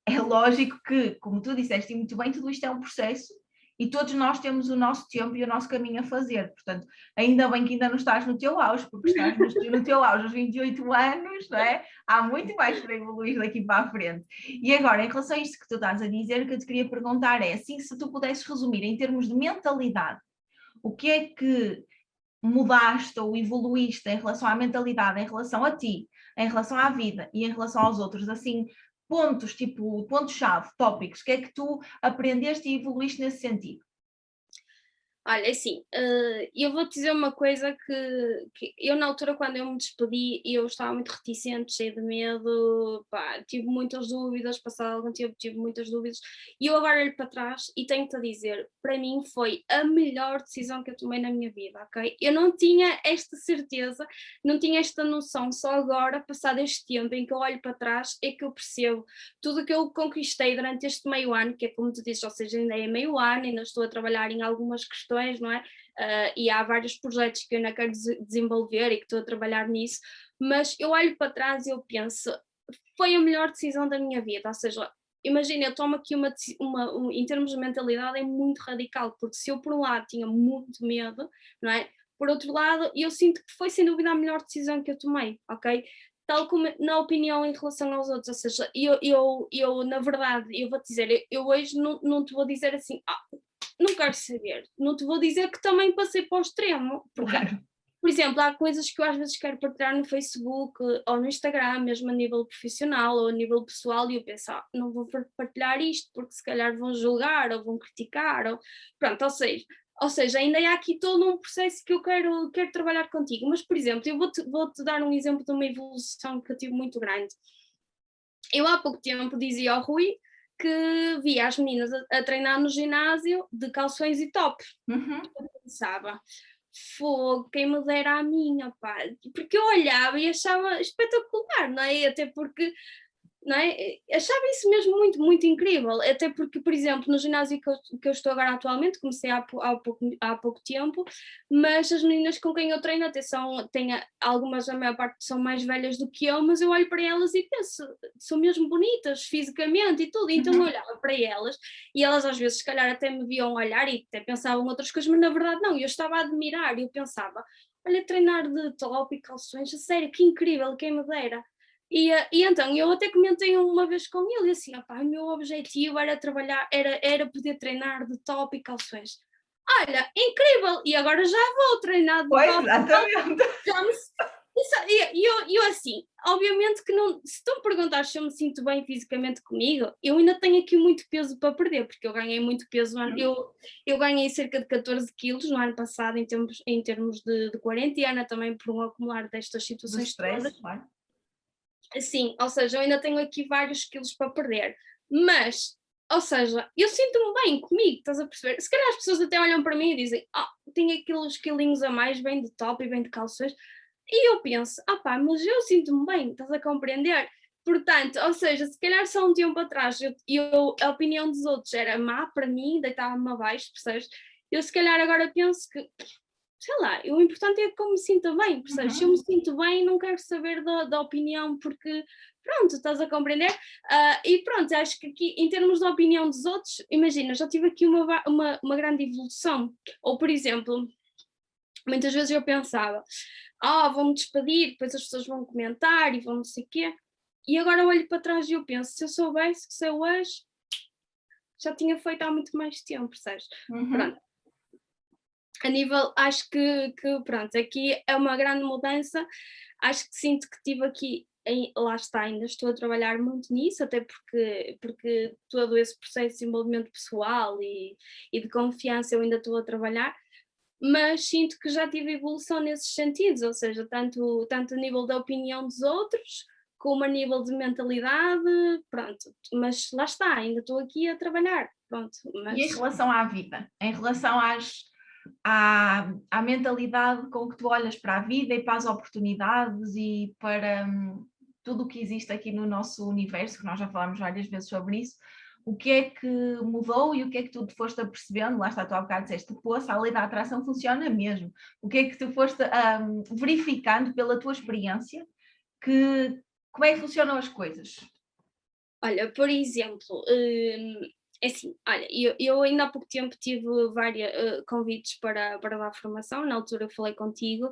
É lógico que, como tu disseste muito bem, tudo isto é um processo e todos nós temos o nosso tempo e o nosso caminho a fazer. Portanto, ainda bem que ainda não estás no teu auge, porque estás no teu auge aos 28 anos, não é? Há muito mais para evoluir daqui para a frente. E agora, em relação a isto que tu estás a dizer, o que eu te queria perguntar é, assim, se tu pudesses resumir em termos de mentalidade, o que é que mudaste ou evoluíste em relação à mentalidade, em relação a ti, em relação à vida e em relação aos outros, assim, pontos, tipo, pontos-chave, tópicos, o que é que tu aprendeste e evoluíste nesse sentido? Olha, assim, eu vou-te dizer uma coisa que eu na altura quando eu me despedi, eu estava muito reticente, cheia de medo, pá, tive muitas dúvidas, passado algum tempo tive muitas dúvidas, e eu agora olho para trás e tenho-te a dizer, para mim foi a melhor decisão que eu tomei na minha vida, ok? Eu não tinha esta certeza, não tinha esta noção, só agora, passado este tempo em que eu olho para trás, é que eu percebo tudo o que eu conquistei durante este meio ano, que é como tu dizes, ou seja, ainda é meio ano, ainda estou a trabalhar em algumas questões, não é? E há vários projetos que eu ainda quero desenvolver e que estou a trabalhar nisso, mas eu olho para trás e eu penso, foi a melhor decisão da minha vida, ou seja, imagina, eu tomo aqui em termos de mentalidade é muito radical, porque se eu por um lado tinha muito medo, não é? Por outro lado, eu sinto que foi sem dúvida a melhor decisão que eu tomei, ok? Tal como na opinião em relação aos outros, ou seja, eu na verdade, eu vou-te dizer, eu hoje não te vou dizer assim, não quero saber, não te vou dizer que também passei para o extremo, porque, Claro. por exemplo, há coisas que eu às vezes quero partilhar no Facebook ou no Instagram, mesmo a nível profissional ou a nível pessoal, e eu penso, não vou partilhar isto porque se calhar vão julgar ou vão criticar, ou pronto, ou seja, Ou seja, ainda há aqui todo um processo que eu quero trabalhar contigo. Mas, por exemplo, eu vou-te dar um exemplo de uma evolução que eu tive muito grande. Eu há pouco tempo dizia ao Rui que via as meninas a treinar no ginásio de calções e top. Uhum. Eu pensava, fogo, quem me dera a minha, pá. Porque eu olhava e achava espetacular, não é? Até porque, não é? Achava isso mesmo muito, muito incrível, até porque, por exemplo, no ginásio que eu estou agora atualmente, comecei há pouco tempo, mas as meninas com quem eu treino até algumas, a maior parte são mais velhas do que eu, mas eu olho para elas e penso, são mesmo bonitas fisicamente e tudo, então eu olhava para elas e elas às vezes se calhar até me viam olhar e até pensavam outras coisas, mas na verdade não, eu estava a admirar e eu pensava, olha, treinar de top e calções, a sério, que incrível, quem me dera. E então eu até comentei uma vez com ele assim, opá, o meu objetivo era trabalhar, era poder treinar de top e calções. Olha, incrível! E agora já vou treinar de Pois, top. exatamente. Já me, e eu assim, obviamente que não, se tu me perguntares se eu me sinto bem fisicamente comigo, eu ainda tenho aqui muito peso para perder, porque eu ganhei muito peso, eu ganhei cerca de 14 quilos no ano passado em termos de quarentena, também por um acumular destas Do situações stress, todas. claro. Sim, ou seja, eu ainda tenho aqui vários quilos para perder, mas, ou seja, eu sinto-me bem comigo, estás a perceber? Se calhar as pessoas até olham para mim e dizem, tenho aqueles quilinhos a mais, bem de top e bem de calções, e eu penso, pá, mas eu sinto-me bem, estás a compreender? Portanto, ou seja, se calhar só um tempo atrás a opinião dos outros era má para mim, deitava-me abaixo, percebes? Eu se calhar agora penso que sei lá, o importante é como me sinta bem, percebes? Se eu me sinto bem, não quero saber da opinião, porque pronto, estás a compreender? E pronto, acho que aqui, em termos de opinião dos outros, imagina, já tive aqui uma grande evolução. Ou, por exemplo, muitas vezes eu pensava, vou-me despedir, depois as pessoas vão comentar e vão não sei o quê. E agora eu olho para trás e eu penso, se eu soubesse que sou hoje, já tinha feito há muito mais tempo, percebes? Pronto. A nível, acho que pronto, aqui é uma grande mudança, acho que sinto que tive aqui, lá está, ainda estou a trabalhar muito nisso, até porque todo esse processo de desenvolvimento pessoal e de confiança eu ainda estou a trabalhar, mas sinto que já tive evolução nesses sentidos, ou seja, tanto a nível da opinião dos outros, como a nível de mentalidade, pronto, mas lá está, ainda estou aqui a trabalhar, pronto. Mas... E em relação à vida, em relação à mentalidade com que tu olhas para a vida e para as oportunidades e para tudo o que existe aqui no nosso universo, que nós já falámos várias vezes sobre isso, o que é que mudou e o que é que tu te foste apercebendo? Lá está, tu há bocado disseste, poça, a lei da atração funciona mesmo. O que é que tu foste verificando pela tua experiência, como é que funcionam as coisas? Olha, por exemplo, é assim, olha, eu ainda há pouco tempo tive vários convites para dar formação, na altura eu falei contigo,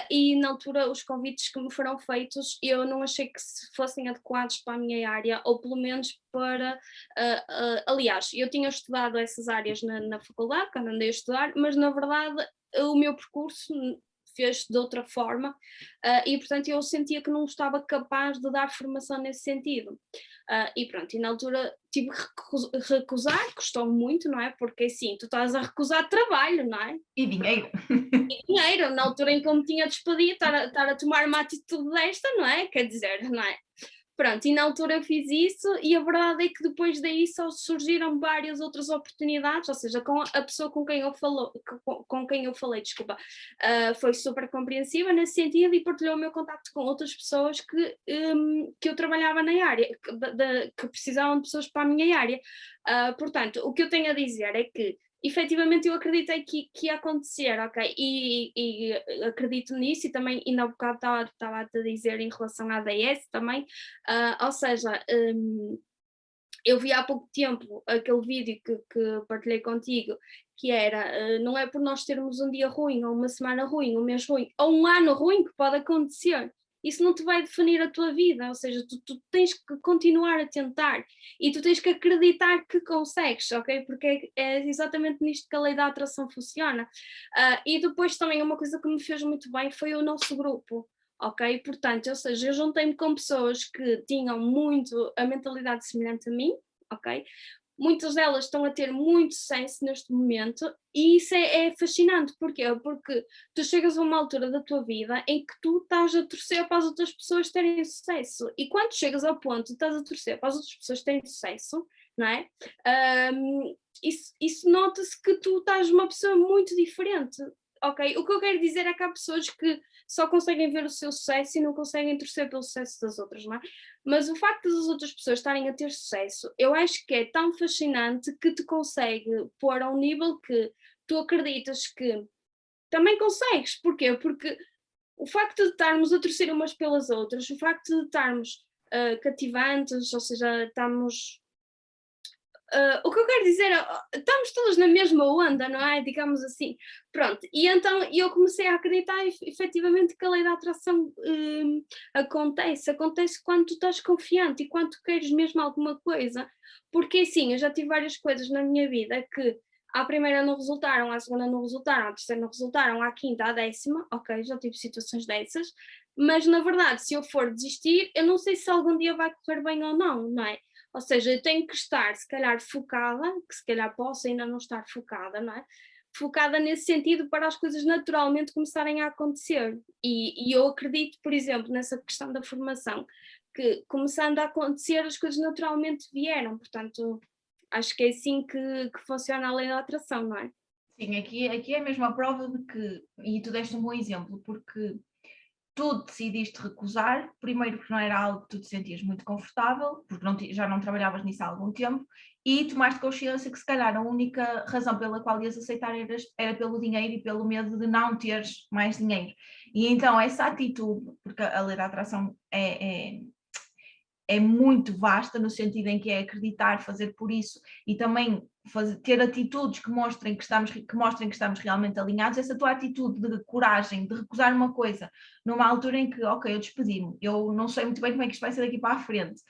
e na altura os convites que me foram feitos eu não achei que fossem adequados para a minha área, ou pelo menos para, aliás, eu tinha estudado essas áreas na faculdade, quando andei a estudar, mas na verdade o meu percurso fez de outra forma, e portanto eu sentia que não estava capaz de dar formação nesse sentido. E pronto, e na altura tive que recusar, custou muito, não é? Porque assim, tu estás a recusar trabalho, não é? E dinheiro. E dinheiro, na altura em que eu me tinha despedido, estar a tomar uma atitude desta, não é? Quer dizer, não é? Pronto, e na altura eu fiz isso e a verdade é que depois daí só surgiram várias outras oportunidades, ou seja, com a pessoa com quem eu falei, desculpa, foi super compreensiva nesse sentido e partilhou o meu contacto com outras pessoas que eu trabalhava na área, que precisavam de pessoas para a minha área. Portanto, o que eu tenho a dizer é que efetivamente eu acreditei que ia acontecer, ok? E acredito nisso e também ainda há bocado estava a te dizer em relação à ADS também, ou seja, eu vi há pouco tempo aquele vídeo que partilhei contigo, que era, não é por nós termos um dia ruim, ou uma semana ruim, um mês ruim, ou um ano ruim que pode acontecer, isso não te vai definir a tua vida, ou seja, tu tens que continuar a tentar e tu tens que acreditar que consegues, ok? Porque é exatamente nisto que a lei da atração funciona. E depois também uma coisa que me fez muito bem foi o nosso grupo. Ok? Portanto, ou seja, eu juntei-me com pessoas que tinham muito a mentalidade semelhante a mim, ok? muitas delas estão a ter muito sucesso neste momento e isso é fascinante. Porquê? Porque tu chegas a uma altura da tua vida em que tu estás a torcer para as outras pessoas terem sucesso e quando chegas ao ponto de estás a torcer para as outras pessoas terem sucesso, não é? Isso nota-se que tu estás uma pessoa muito diferente. Ok, o que eu quero dizer é que há pessoas que só conseguem ver o seu sucesso e não conseguem torcer pelo sucesso das outras, não é? Mas o facto das outras pessoas estarem a ter sucesso, eu acho que é tão fascinante que te consegue pôr a um nível que tu acreditas que também consegues. Porquê? Porque o facto de estarmos a torcer umas pelas outras, o facto de estarmos cativantes, ou seja, estamos o que eu quero dizer é, estamos todos na mesma onda, não é? Digamos assim. Pronto, e então eu comecei a acreditar efetivamente que a lei da atração acontece quando tu estás confiante e quando tu queres mesmo alguma coisa. Porque assim, eu já tive várias coisas na minha vida que à primeira não resultaram, à segunda não resultaram, à terceira não resultaram, à quinta, à décima, ok, já tive situações dessas, mas na verdade, se eu for desistir, eu não sei se algum dia vai correr bem ou não, não é? Ou seja, eu tenho que estar, se calhar, focada, que se calhar posso ainda não estar focada, não é? Focada nesse sentido para as coisas naturalmente começarem a acontecer. E eu acredito, por exemplo, nessa questão da formação, que começando a acontecer as coisas naturalmente vieram. Portanto, acho que é assim que funciona a lei da atração, não é? Sim, aqui é mesmo a prova de que, e tu deste um bom exemplo, porque tu decidiste recusar, primeiro porque não era algo que tu te sentias muito confortável, porque já não trabalhavas nisso há algum tempo, e tomaste consciência que se calhar a única razão pela qual ias aceitar era pelo dinheiro e pelo medo de não teres mais dinheiro. E então essa atitude, porque a lei da atração é muito vasta no sentido em que é acreditar, fazer por isso e também ter atitudes que mostrem que estamos realmente alinhados. Essa tua atitude de coragem, de recusar uma coisa numa altura em que, ok, eu despedi-me, eu não sei muito bem como é que isto vai ser daqui para a frente.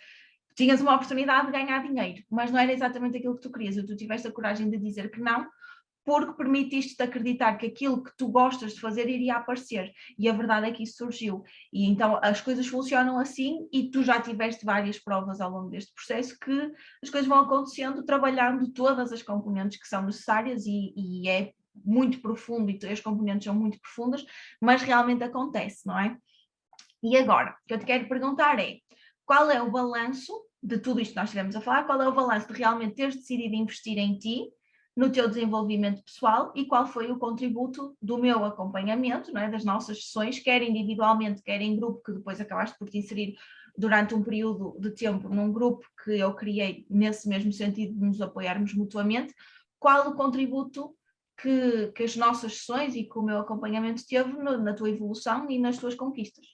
Tinhas uma oportunidade de ganhar dinheiro, mas não era exatamente aquilo que tu querias, e tu tiveste a coragem de dizer que não, porque permitiste-te acreditar que aquilo que tu gostas de fazer iria aparecer, e a verdade é que isso surgiu, e então as coisas funcionam assim, e tu já tiveste várias provas ao longo deste processo que as coisas vão acontecendo trabalhando todas as componentes que são necessárias, e é muito profundo, e as componentes são muito profundas, mas realmente acontece, não é? E agora, o que eu te quero perguntar é, qual é o balanço de tudo isto que nós estivemos a falar, qual é o balanço de realmente teres decidido investir em ti, no teu desenvolvimento pessoal, e qual foi o contributo do meu acompanhamento, não é? Das nossas sessões, quer individualmente, quer em grupo, que depois acabaste por te inserir durante um período de tempo num grupo que eu criei nesse mesmo sentido de nos apoiarmos mutuamente. Qual o contributo que as nossas sessões e que o meu acompanhamento teve na tua evolução e nas tuas conquistas?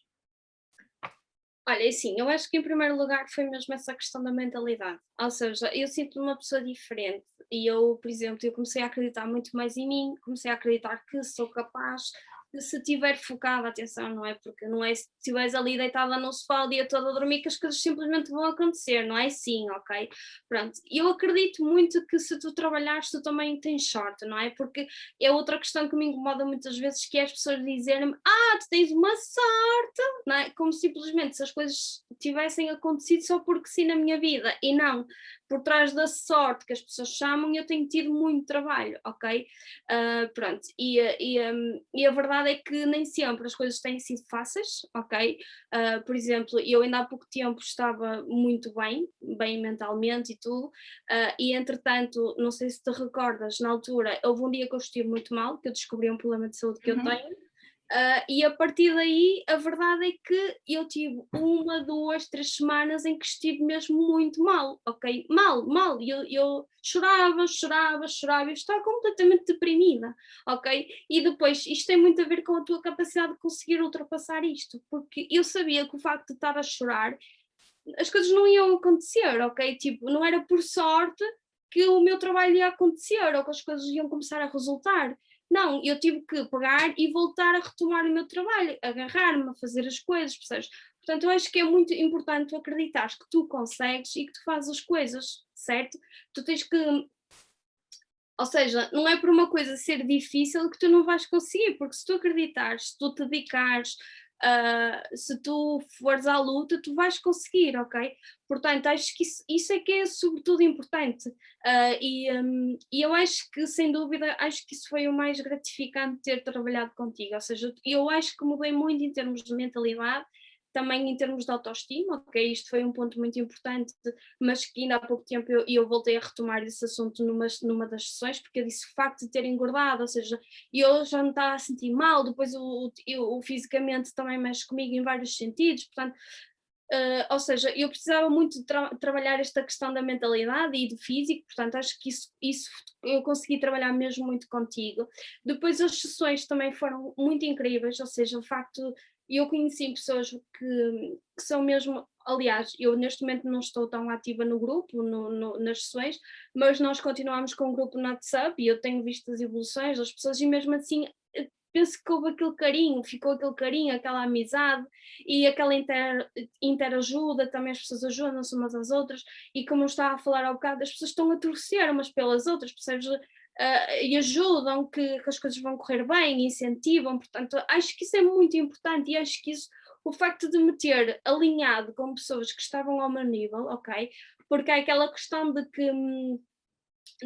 Olha, assim, eu acho que em primeiro lugar foi mesmo essa questão da mentalidade. Ou seja, eu sinto-me uma pessoa diferente e eu, por exemplo, eu comecei a acreditar muito mais em mim, comecei a acreditar que sou capaz, que se estiver focada, atenção, não é? Porque não é se estiveres ali deitada no sofá o dia todo a dormir que as coisas simplesmente vão acontecer, não é assim, ok? Pronto, eu acredito muito que se tu trabalhares, tu também tens sorte, não é? Porque é outra questão que me incomoda muitas vezes, que é as pessoas dizerem-me, tu tens uma sorte, não é? Como simplesmente se as coisas tivessem acontecido só porque sim na minha vida, e não, por trás da sorte que as pessoas chamam, eu tenho tido muito trabalho, ok? Pronto, e a verdade é que nem sempre as coisas têm sido fáceis, ok? Por exemplo, eu ainda há pouco tempo estava muito bem mentalmente e tudo, e entretanto, não sei se te recordas, na altura houve um dia que eu estive muito mal, que eu descobri um problema de saúde que eu tenho, e a partir daí, a verdade é que eu tive 1, 2, 3 semanas em que estive mesmo muito mal, ok? Mal, eu chorava, eu estava completamente deprimida, ok? E depois, isto tem muito a ver com a tua capacidade de conseguir ultrapassar isto, porque eu sabia que o facto de estar a chorar, as coisas não iam acontecer, ok? Tipo, não era por sorte que o meu trabalho ia acontecer ou que as coisas iam começar a resultar. Não, eu tive que pegar e voltar a retomar o meu trabalho, agarrar-me a fazer as coisas, percebes? Portanto, eu acho que é muito importante tu acreditares que tu consegues e que tu fazes as coisas, certo? Tu tens que, ou seja, não é por uma coisa ser difícil que tu não vais conseguir, porque se tu acreditares, se tu te dedicares, se tu fores à luta, tu vais conseguir, ok? Portanto, acho que isso é que é sobretudo importante. E eu acho que, sem dúvida, acho que isso foi o mais gratificante ter trabalhado contigo. Ou seja, eu acho que mudei muito em termos de mentalidade, também em termos de autoestima, ok? Isto foi um ponto muito importante, mas que ainda há pouco tempo eu voltei a retomar esse assunto numa das sessões, porque eu disse o facto de ter engordado, ou seja, eu já me estava a sentir mal, depois o fisicamente também mexe comigo em vários sentidos, portanto, ou seja, eu precisava muito de trabalhar esta questão da mentalidade e do físico, portanto, acho que isso eu consegui trabalhar mesmo muito contigo. Depois as sessões também foram muito incríveis, ou seja, o facto, eu conheci pessoas que são mesmo, aliás, eu neste momento não estou tão ativa no grupo, nas sessões, mas nós continuamos com o grupo no WhatsApp e eu tenho visto as evoluções das pessoas e mesmo assim penso que houve aquele carinho, ficou aquele carinho, aquela amizade e aquela interajuda, também as pessoas ajudam-se umas às outras e como eu estava a falar há bocado, as pessoas estão a torcer umas pelas outras, percebes? E ajudam que as coisas vão correr bem, incentivam, portanto acho que isso é muito importante e acho que isso, o facto de me ter alinhado com pessoas que estavam ao meu nível, ok? Porque há aquela questão de que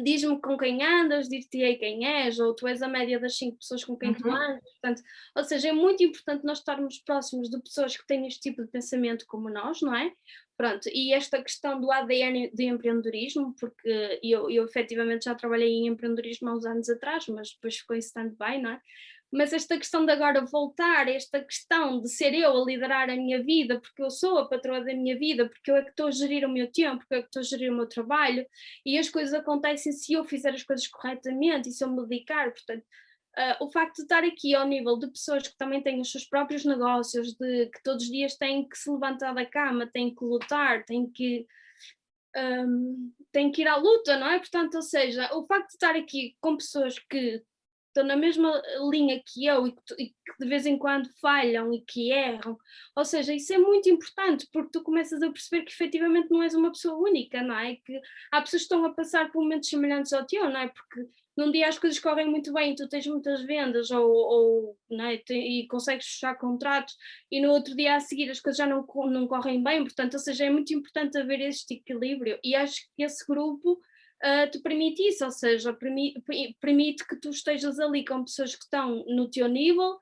diz-me com quem andas, dir-te-ei quem és, ou tu és a média das 5 pessoas com quem tu Uhum. andas, portanto, ou seja, é muito importante nós estarmos próximos de pessoas que têm este tipo de pensamento como nós, não é? Pronto, e esta questão do ADN de empreendedorismo, porque eu efetivamente já trabalhei em empreendedorismo há uns anos atrás, mas depois ficou em stand-by, não é? Mas esta questão de agora voltar, esta questão de ser eu a liderar a minha vida, porque eu sou a patroa da minha vida, porque eu é que estou a gerir o meu tempo, porque eu é que estou a gerir o meu trabalho, e as coisas acontecem se eu fizer as coisas corretamente e se eu me dedicar, portanto, o facto de estar aqui ao nível de pessoas que também têm os seus próprios negócios, de que todos os dias têm que se levantar da cama, têm que lutar, têm que ir à luta, não é? Portanto, ou seja, o facto de estar aqui com pessoas que estão na mesma linha que eu e que de vez em quando falham e que erram, ou seja, isso é muito importante porque tu começas a perceber que efetivamente não és uma pessoa única, não é? Que há pessoas que estão a passar por momentos semelhantes ao teu, não é? Porque num dia as coisas correm muito bem e tu tens muitas vendas ou não é? E consegues fechar contratos e no outro dia a seguir as coisas já não correm bem, portanto, ou seja, é muito importante haver este equilíbrio e acho que esse grupo te permite isso, ou seja, permite que tu estejas ali com pessoas que estão no teu nível,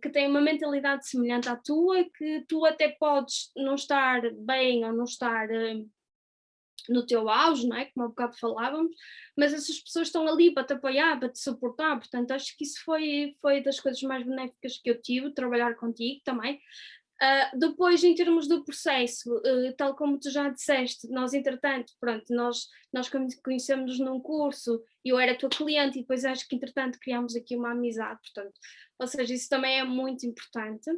que têm uma mentalidade semelhante à tua, que tu até podes não estar bem ou não estar no teu auge, não é? Como há bocado falávamos, mas essas pessoas estão ali para te apoiar, para te suportar, portanto acho que isso foi das coisas mais benéficas que eu tive, trabalhar contigo também. Depois, em termos do processo, tal como tu já disseste, nós entretanto, pronto, nós conhecemos-nos num curso, eu era tua cliente e depois acho que entretanto criámos aqui uma amizade, portanto, ou seja, isso também é muito importante,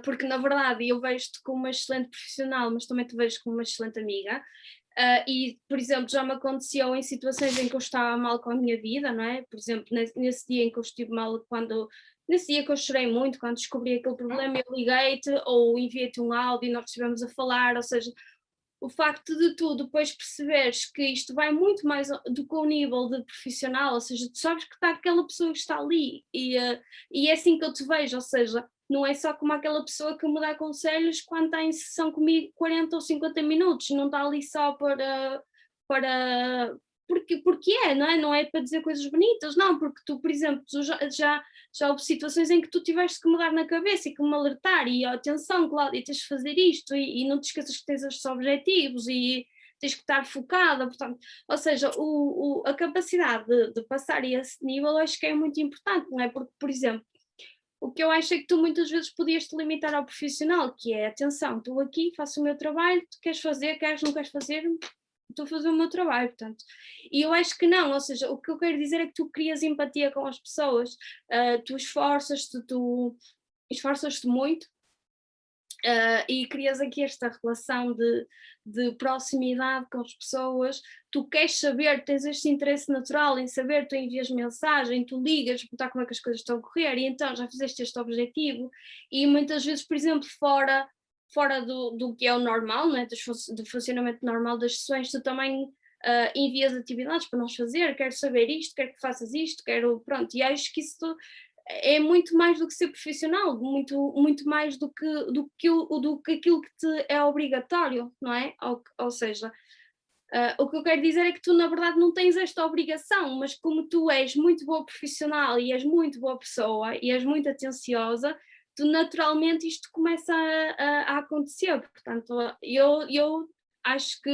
porque na verdade eu vejo-te como uma excelente profissional, mas também te vejo como uma excelente amiga, e, por exemplo, já me aconteceu em situações em que eu estava mal com a minha vida, não é? Por exemplo, nesse dia em que eu estive mal, nesse dia que eu chorei muito, quando descobri aquele problema, eu liguei-te ou enviei-te um áudio e nós estivemos a falar, ou seja, o facto de tu depois perceberes que isto vai muito mais do que o nível de profissional, ou seja, tu sabes que está aquela pessoa que está ali e é assim que eu te vejo, ou seja, não é só como aquela pessoa que me dá conselhos quando está em sessão comigo 40 ou 50 minutos, não está ali só para porque é, não é? Não é para dizer coisas bonitas, não, porque tu, por exemplo, tu já houve situações em que tu tiveste que me dar na cabeça e que me alertar e atenção, Cláudia, tens de fazer isto e não te esqueças que tens estes objetivos e tens que estar focada, portanto, ou seja, a capacidade de passar a esse nível eu acho que é muito importante, não é? Porque, por exemplo, o que eu acho é que tu muitas vezes podias te limitar ao profissional, que é, atenção, estou aqui, faço o meu trabalho, tu queres fazer, queres, não queres fazer, estou a fazer o meu trabalho, portanto. E eu acho que não, ou seja, o que eu quero dizer é que tu crias empatia com as pessoas, tu tu esforças-te muito, e crias aqui esta relação de proximidade com as pessoas, tu queres saber, tens este interesse natural em saber, tu envias mensagem, tu ligas, perguntar como é que as coisas estão a correr, e então já fizeste este objetivo, e muitas vezes, por exemplo, fora do que é o normal, não é? Do funcionamento normal das sessões, tu também envias atividades para nós fazer, quero saber isto, quero que faças isto, quero, pronto, e acho que isso é muito mais do que ser profissional, muito mais do que aquilo que te é obrigatório, não é? Ou seja, o que eu quero dizer é que tu, na verdade, não tens esta obrigação, mas como tu és muito boa profissional e és muito boa pessoa e és muito atenciosa, tu naturalmente isto começa a acontecer. Portanto, eu acho que.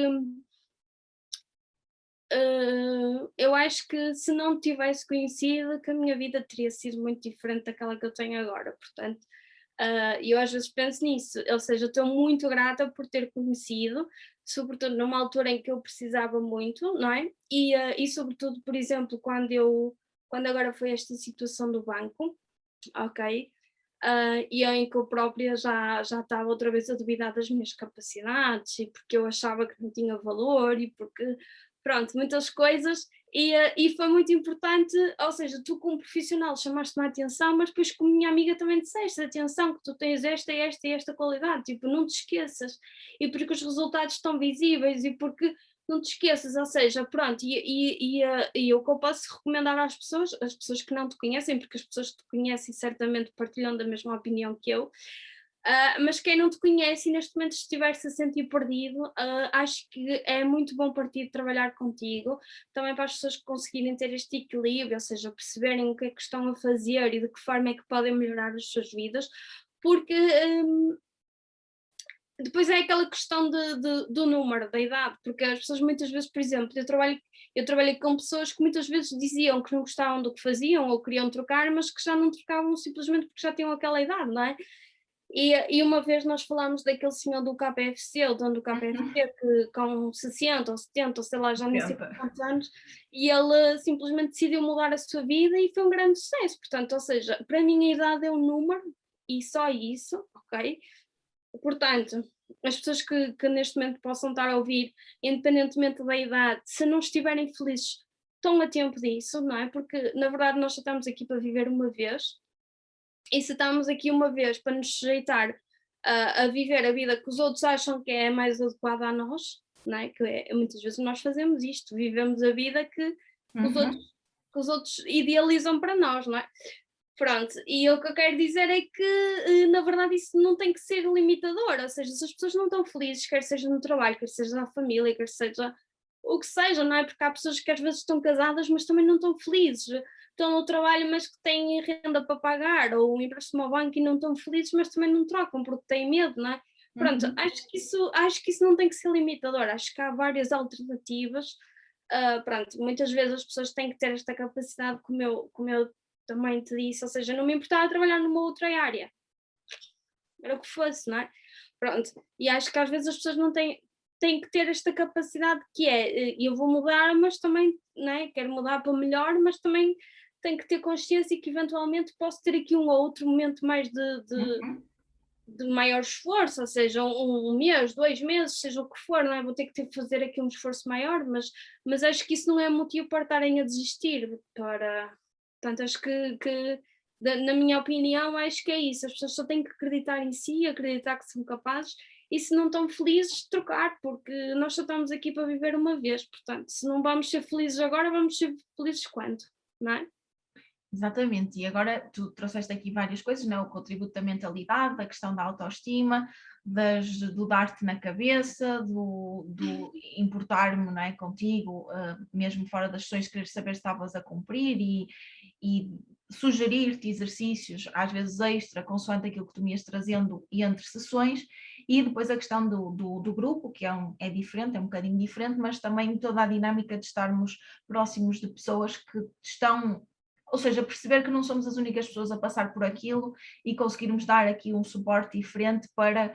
Eu acho que se não te tivesse conhecido, que a minha vida teria sido muito diferente daquela que eu tenho agora. Portanto, eu às vezes penso nisso, ou seja, estou muito grata por ter conhecido, sobretudo numa altura em que eu precisava muito, não é? E sobretudo, por exemplo, quando agora foi esta situação do banco, ok? E em que eu própria já estava outra vez a duvidar das minhas capacidades e porque eu achava que não tinha valor e porque, pronto, muitas coisas. E foi muito importante, ou seja, tu como profissional chamaste-me a atenção, mas depois como minha amiga também disseste, atenção que tu tens esta, esta e esta qualidade, tipo, não te esqueças, e porque os resultados estão visíveis e porque não te esqueças, ou seja, pronto, e o que eu posso recomendar às pessoas, as pessoas que não te conhecem, porque as pessoas que te conhecem certamente partilham da mesma opinião que eu, mas quem não te conhece e neste momento estiver-se a sentir perdido, acho que é muito bom partir de trabalhar contigo, também para as pessoas conseguirem ter este equilíbrio, ou seja, perceberem o que é que estão a fazer e de que forma é que podem melhorar as suas vidas, porque depois é aquela questão do número, da idade, porque as pessoas muitas vezes, por exemplo, eu trabalhei com pessoas que muitas vezes diziam que não gostavam do que faziam ou queriam trocar, mas que já não trocavam simplesmente porque já tinham aquela idade, não é? E uma vez nós falámos daquele senhor do KPFC, o dono do KPFC, que com 60 ou 70, ou sei lá, já nem sei Tenta. quantos anos, e ele simplesmente decidiu mudar a sua vida e foi um grande sucesso. Portanto, ou seja, para mim a idade é um número e só isso, ok? Portanto, as pessoas que neste momento possam estar a ouvir, independentemente da idade, se não estiverem felizes, estão a tempo disso, não é? Porque na verdade nós só estamos aqui para viver uma vez, e se estamos aqui uma vez para nos sujeitar a viver a vida que os outros acham que é mais adequada a nós, não é? Muitas vezes nós fazemos isto, vivemos a vida que os outros, Uhum. que os outros idealizam para nós, não é? Pronto, e o que eu quero dizer é que, na verdade, isso não tem que ser limitador, ou seja, se as pessoas não estão felizes, quer seja no trabalho, quer seja na família, quer seja o que seja, não é? Porque há pessoas que às vezes estão casadas, mas também não estão felizes, estão no trabalho, mas que têm renda para pagar, ou um empréstimo ao banco e não estão felizes, mas também não trocam porque têm medo, não é? Pronto, Uhum. acho que isso não tem que ser limitador, acho que há várias alternativas. Pronto, muitas vezes as pessoas têm que ter esta capacidade, como eu também te disse, ou seja, não me importava trabalhar numa outra área, era o que fosse, não é? Pronto, e acho que às vezes as pessoas não têm que ter esta capacidade que é, eu vou mudar, mas também, não é? Quero mudar para melhor, mas também tenho que ter consciência que eventualmente posso ter aqui um ou outro momento mais Uhum. de maior esforço, ou seja, um mês, 2 meses, seja o que for, não é? Vou ter que fazer aqui um esforço maior, mas acho que isso não é motivo para estarem a desistir, portanto, acho que na minha opinião, acho que é isso, as pessoas só têm que acreditar em si, acreditar que são capazes, e se não estão felizes, trocar, porque nós só estamos aqui para viver uma vez, portanto, se não vamos ser felizes agora, vamos ser felizes quando, não é? Exatamente, e agora tu trouxeste aqui várias coisas, não é? O contributo da mentalidade, a questão da autoestima, do dar-te na cabeça, do importar-me, não é, contigo, mesmo fora das sessões, querer saber se estavas a cumprir e sugerir-te exercícios, às vezes extra, consoante aquilo que tu me ias trazendo entre sessões, e depois a questão do grupo, que é diferente, é um bocadinho diferente, mas também toda a dinâmica de estarmos próximos de pessoas que estão, ou seja, perceber que não somos as únicas pessoas a passar por aquilo e conseguirmos dar aqui um suporte diferente para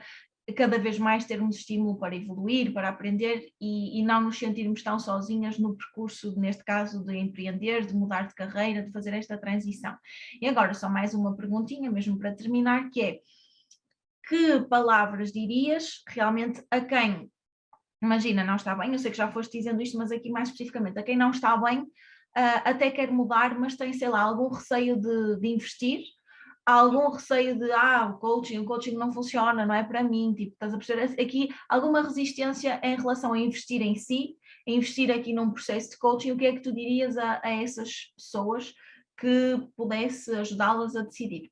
cada vez mais termos estímulo para evoluir, para aprender e não nos sentirmos tão sozinhas no percurso, neste caso, de empreender, de mudar de carreira, de fazer esta transição. E agora só mais uma perguntinha, mesmo para terminar, que é: que palavras dirias realmente a quem, imagina, não está bem, eu sei que já foste dizendo isto, mas aqui mais especificamente, a quem não está bem, até quer mudar, mas tem, sei lá, algum receio de investir, algum receio de, o coaching não funciona, não é para mim, tipo, estás a perceber? Aqui alguma resistência em relação a investir em si, a investir aqui num processo de coaching, o que é que tu dirias a essas pessoas que pudesse ajudá-las a decidir?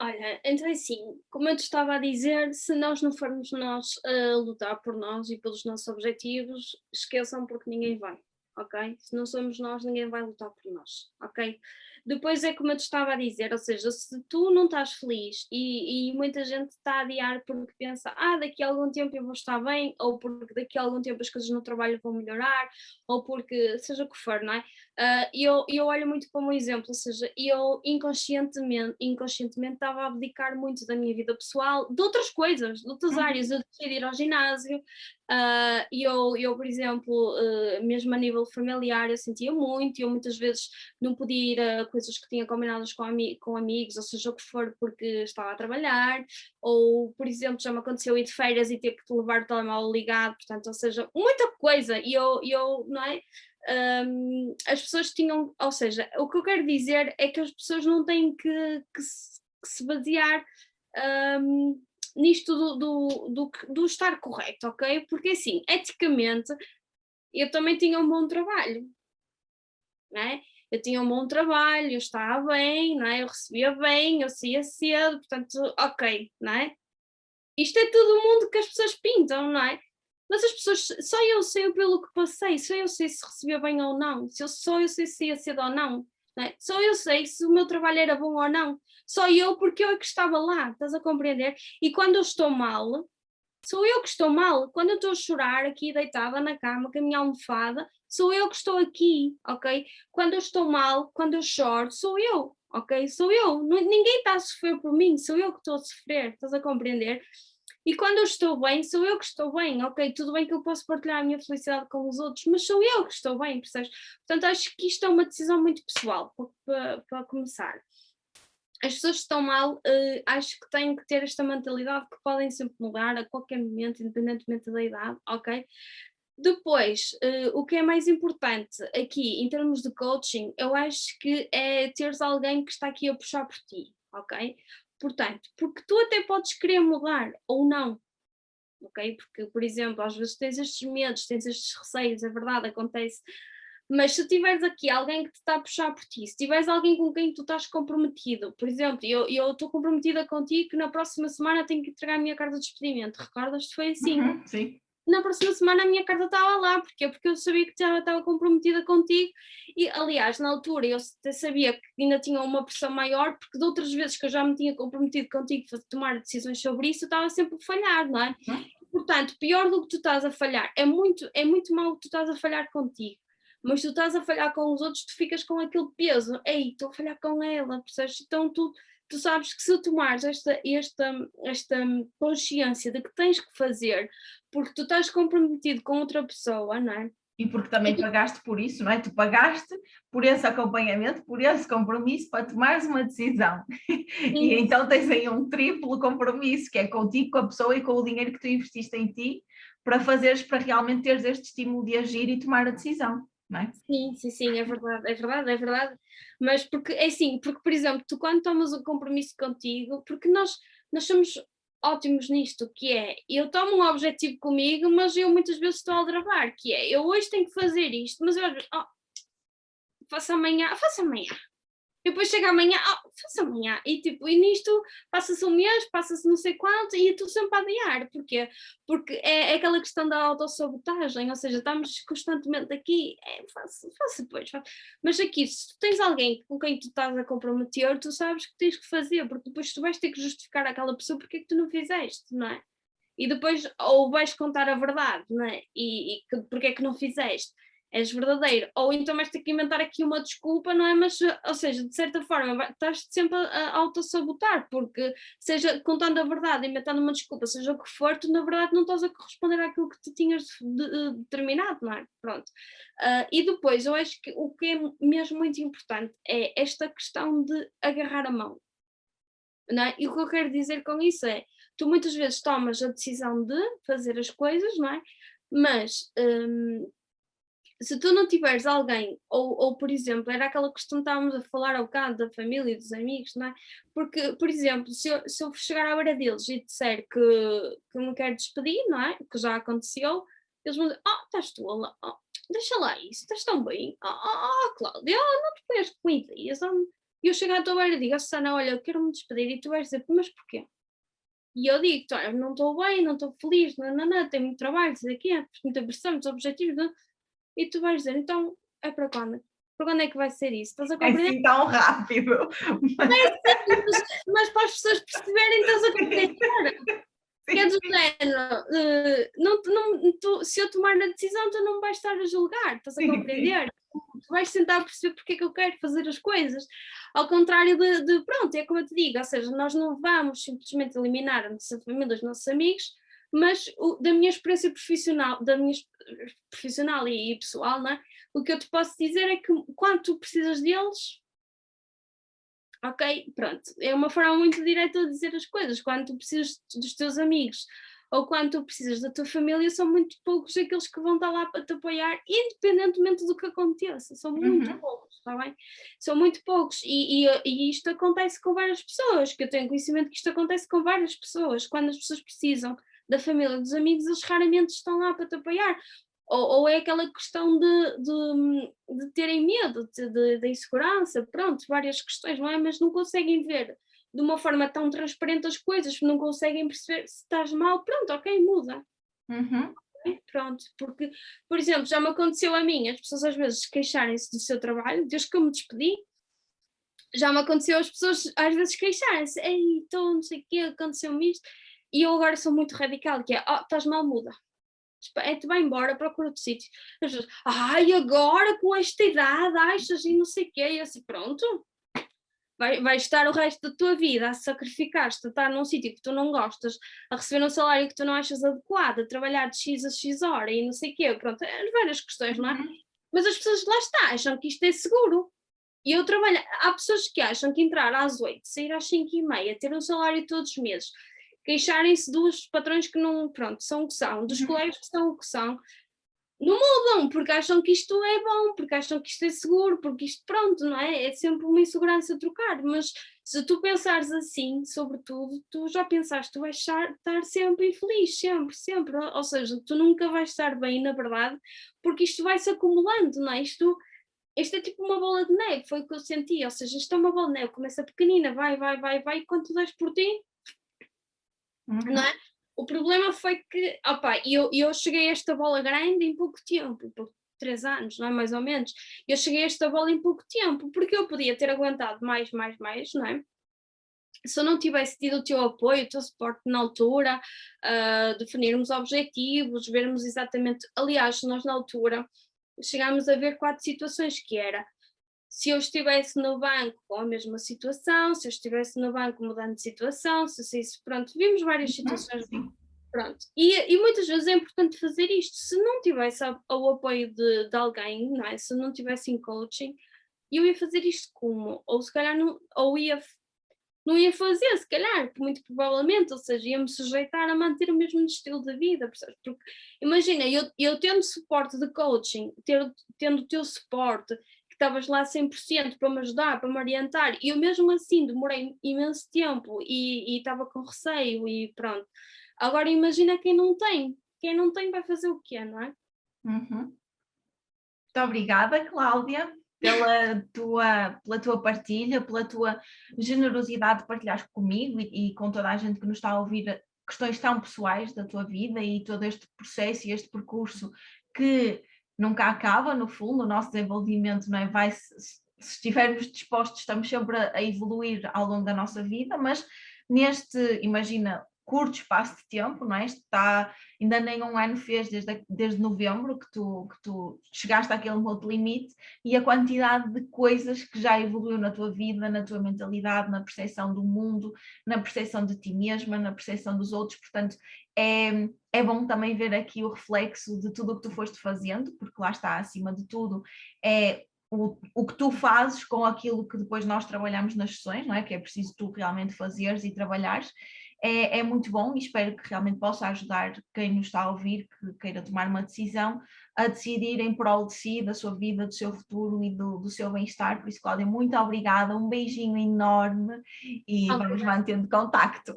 Olha, então assim, como eu te estava a dizer, se nós não formos nós a lutar por nós e pelos nossos objetivos, esqueçam porque ninguém vai, ok? Se não somos nós, ninguém vai lutar por nós, ok? Depois é como eu te estava a dizer, ou seja, se tu não estás feliz e muita gente está a adiar porque pensa, daqui a algum tempo eu vou estar bem, ou porque daqui a algum tempo as coisas no trabalho vão melhorar, ou porque seja o que for, não é? Eu olho muito como um exemplo, ou seja, eu inconscientemente estava a abdicar muito da minha vida pessoal, de outras coisas, de outras áreas. Eu deixei de ir ao ginásio, eu, por exemplo, mesmo a nível familiar, eu sentia muito, eu muitas vezes não podia ir a coisas que tinha combinadas com amigos, ou seja, o que for, porque estava a trabalhar, ou, por exemplo, já me aconteceu ir de férias e ter que levar o telemóvel ligado, portanto, ou seja, muita coisa, e eu não é? As pessoas tinham, ou seja, o que eu quero dizer é que as pessoas não têm que se basear nisto do estar correto, ok? Porque assim, eticamente, eu também tinha um bom trabalho, não é? Eu tinha um bom trabalho, eu estava bem, não é? Eu recebia bem, eu saía cedo, portanto, ok, não é? Isto é todo o mundo que as pessoas pintam, não é? Mas as pessoas, só eu sei pelo que passei, só eu sei se recebia bem ou não, só eu sei se ia cedo ou não é? Só eu sei se o meu trabalho era bom ou não, só eu porque eu é que estava lá, estás a compreender? E quando eu estou mal, sou eu que estou mal, quando eu estou a chorar aqui deitada na cama com a minha almofada, sou eu que estou aqui, ok? Quando eu estou mal, quando eu choro, sou eu, ok? Sou eu, ninguém está a sofrer por mim, sou eu que estou a sofrer, estás a compreender? E quando eu estou bem, sou eu que estou bem, ok? Tudo bem que eu posso partilhar a minha felicidade com os outros, mas sou eu que estou bem, percebes? Portanto, acho que isto é uma decisão muito pessoal, para começar. As pessoas que estão mal, acho que têm que ter esta mentalidade que podem sempre mudar a qualquer momento, independentemente da idade, ok? Depois, o que é mais importante aqui, em termos de coaching, eu acho que é teres alguém que está aqui a puxar por ti, ok? Portanto, porque tu até podes querer mudar ou não, ok? Porque, por exemplo, às vezes tens estes medos, tens estes receios, é verdade, acontece. Mas se tiveres aqui alguém que te está a puxar por ti, se tiveres alguém com quem tu estás comprometido, por exemplo, eu estou comprometida contigo que na próxima semana tenho que entregar a minha carta de despedimento, recordas-te? Foi assim. Sim. Na próxima semana a minha carta estava lá, porque eu sabia que já estava comprometida contigo e, aliás, na altura eu até sabia que ainda tinha uma pressão maior, porque de outras vezes que eu já me tinha comprometido contigo para tomar decisões sobre isso, eu estava sempre a falhar, não é? Portanto, pior do que tu estás a falhar, é muito mal que tu estás a falhar contigo, mas tu estás a falhar com os outros, tu ficas com aquele peso, ei, estou a falhar com ela, percebes? Então tu sabes que se tomares esta consciência de que tens que fazer, porque tu estás comprometido com outra pessoa, não é? E porque também pagaste por isso, não é? Tu pagaste por esse acompanhamento, por esse compromisso para tomares uma decisão. E então tens aí um triplo compromisso, que é contigo, com a pessoa e com o dinheiro que tu investiste em ti, para realmente teres este estímulo de agir e tomar a decisão, não é? Sim, é verdade, é verdade, é verdade. Mas porque, é assim, porque, por exemplo, tu quando tomas um compromisso contigo, porque nós somos ótimos nisto, que é, eu tomo um objetivo comigo, mas eu muitas vezes estou a aldrabar, que é, eu hoje tenho que fazer isto, mas eu às vezes, faço amanhã, e depois chega amanhã, faço amanhã, e tipo, e nisto passa-se um mês, passa-se não sei quanto, e tu sempre a adiar, porquê? Porque é aquela questão da autossabotagem, ou seja, estamos constantemente aqui, faço depois, faço. Mas aqui, se tu tens alguém com quem tu estás a comprometer, tu sabes que tens que fazer, porque depois tu vais ter que justificar àquela pessoa porque é que tu não fizeste, não é? E depois, ou vais contar a verdade, não é? E porque é que não fizeste? És verdadeiro, ou então vais ter que inventar aqui uma desculpa, não é? Mas, ou seja, de certa forma, estás sempre a autossabotar, porque seja contando a verdade, inventando uma desculpa, seja o que for, tu na verdade não estás a corresponder àquilo que tu tinhas determinado, não é? Pronto. E depois, eu acho que o que é mesmo muito importante é esta questão de agarrar a mão, não é? E o que eu quero dizer com isso é, tu muitas vezes tomas a decisão de fazer as coisas, não é? Mas se tu não tiveres alguém, ou por exemplo, era aquela questão que estávamos a falar ao bocado da família e dos amigos, não é? Porque, por exemplo, se eu chegar à beira deles e disser que me quero despedir, não é? Que já aconteceu, eles vão dizer, estás tola, deixa lá isso, estás tão bem, Cláudia, não te pões com ideias. E eu chego à tua beira e digo, Susana, olha, eu quero me despedir, e tu vais dizer, mas porquê? E eu digo, olha, não estou bem, não estou feliz, não, tenho muito trabalho, sei aqui, muita pressão, muitos objetivos, não? E tu vais dizer, então, é para quando? Para quando é que vai ser isso? Estás a É compreender? assim tão rápido. Mas para as pessoas perceberem, estás a compreender. Que é do género, se eu tomar a decisão, tu não me vais estar a julgar, estás a compreender? Tu vais tentar perceber porque é que eu quero fazer as coisas. Ao contrário pronto, é como eu te digo, ou seja, nós não vamos simplesmente eliminar a nossa família, os nossos amigos, mas da minha experiência profissional e pessoal, não é? O que eu te posso dizer é que quando tu precisas deles, ok, pronto, é uma forma muito direta de dizer as coisas. Quando tu precisas dos teus amigos ou quando tu precisas da tua família, são muito poucos aqueles que vão estar lá para te apoiar, independentemente do que aconteça. São muito poucos, está bem? São muito poucos. E isto acontece com várias pessoas, que eu tenho conhecimento que isto acontece com várias pessoas. Quando as pessoas precisam da família, dos amigos, eles raramente estão lá para te apoiar. Ou é aquela questão de terem medo, de insegurança, pronto, várias questões, não é? Mas não conseguem ver de uma forma tão transparente as coisas, não conseguem perceber se estás mal, pronto, ok, muda. Pronto, porque, por exemplo, já me aconteceu a mim, as pessoas às vezes queixarem-se do seu trabalho, desde que eu me despedi, já me aconteceu as pessoas às vezes queixarem-se, ei, então não sei o quê, aconteceu-me isto, e eu agora sou muito radical, que é, estás mal, muda. Tu vai embora, procura outro sítio. As pessoas, agora com esta idade, achas e não sei o quê, e assim, pronto. Vais estar o resto da tua vida a sacrificar-te, a estar num sítio que tu não gostas, a receber um salário que tu não achas adequado, a trabalhar de X a X hora e não sei o quê, pronto, várias questões, não é? Mas as pessoas lá está, acham que isto é seguro. E eu trabalho, há pessoas que acham que entrar às 8, sair às 5h30, ter um salário todos os meses, queixarem-se dos patrões que não, pronto, são o que são, dos colegas que são o que são, não mudam, porque acham que isto é bom, porque acham que isto é seguro, porque isto, pronto, não é? É sempre uma insegurança a trocar, mas se tu pensares assim, sobretudo, tu já pensaste, tu vais estar sempre infeliz, sempre, ou seja, tu nunca vais estar bem, na verdade, porque isto vai-se acumulando, não é? Isto é tipo uma bola de neve, foi o que eu senti, ou seja, isto é uma bola de neve, começa pequenina, vai, e quando tu dás por ti, não é? O problema foi que, eu cheguei a esta bola grande em pouco tempo, por 3 anos, não é? Mais ou menos. Eu cheguei a esta bola em pouco tempo, porque eu podia ter aguentado mais, não é? Se eu não tivesse tido o teu apoio, o teu suporte na altura, definirmos objetivos, vermos exatamente. Aliás, nós na altura chegámos a ver 4 situações, que era se eu estivesse no banco com a mesma situação, se eu estivesse no banco mudando de situação, se isso, pronto, vimos várias situações, pronto. E muitas vezes é importante fazer isto. Se não tivesse o apoio de alguém, não é? Se não tivesse em coaching, eu ia fazer isto como? Ou se calhar não ia fazer, se calhar, muito provavelmente, ou seja, ia-me sujeitar a manter o mesmo estilo de vida, percebes? Porque imagina, eu tendo suporte de coaching, tendo o teu suporte, estavas lá 100% para me ajudar, para me orientar, e eu mesmo assim demorei imenso tempo e estava com receio e pronto. Agora imagina quem não tem vai fazer o quê, não é? Muito obrigada, Cláudia, pela tua partilha, pela tua generosidade de partilhares comigo e com toda a gente que nos está a ouvir questões tão pessoais da tua vida e todo este processo e este percurso que nunca acaba, no fundo, o nosso desenvolvimento, não é? Se estivermos dispostos, estamos sempre a evoluir ao longo da nossa vida, mas imagina, curto espaço de tempo, não é? Ainda nem um ano fez desde novembro que tu chegaste àquele ponto limite, e a quantidade de coisas que já evoluiu na tua vida, na tua mentalidade, na percepção do mundo, na percepção de ti mesma, na percepção dos outros, portanto é bom também ver aqui o reflexo de tudo o que tu foste fazendo, porque lá está, acima de tudo, é o que tu fazes com aquilo que depois nós trabalhamos nas sessões, não é? Que é preciso tu realmente fazeres e trabalhares. É muito bom e espero que realmente possa ajudar quem nos está a ouvir, que queira tomar uma decisão, a decidir em prol de si, da sua vida, do seu futuro e do seu bem-estar. Por isso, Cláudia, muito obrigada, um beijinho enorme e vamos mantendo contacto.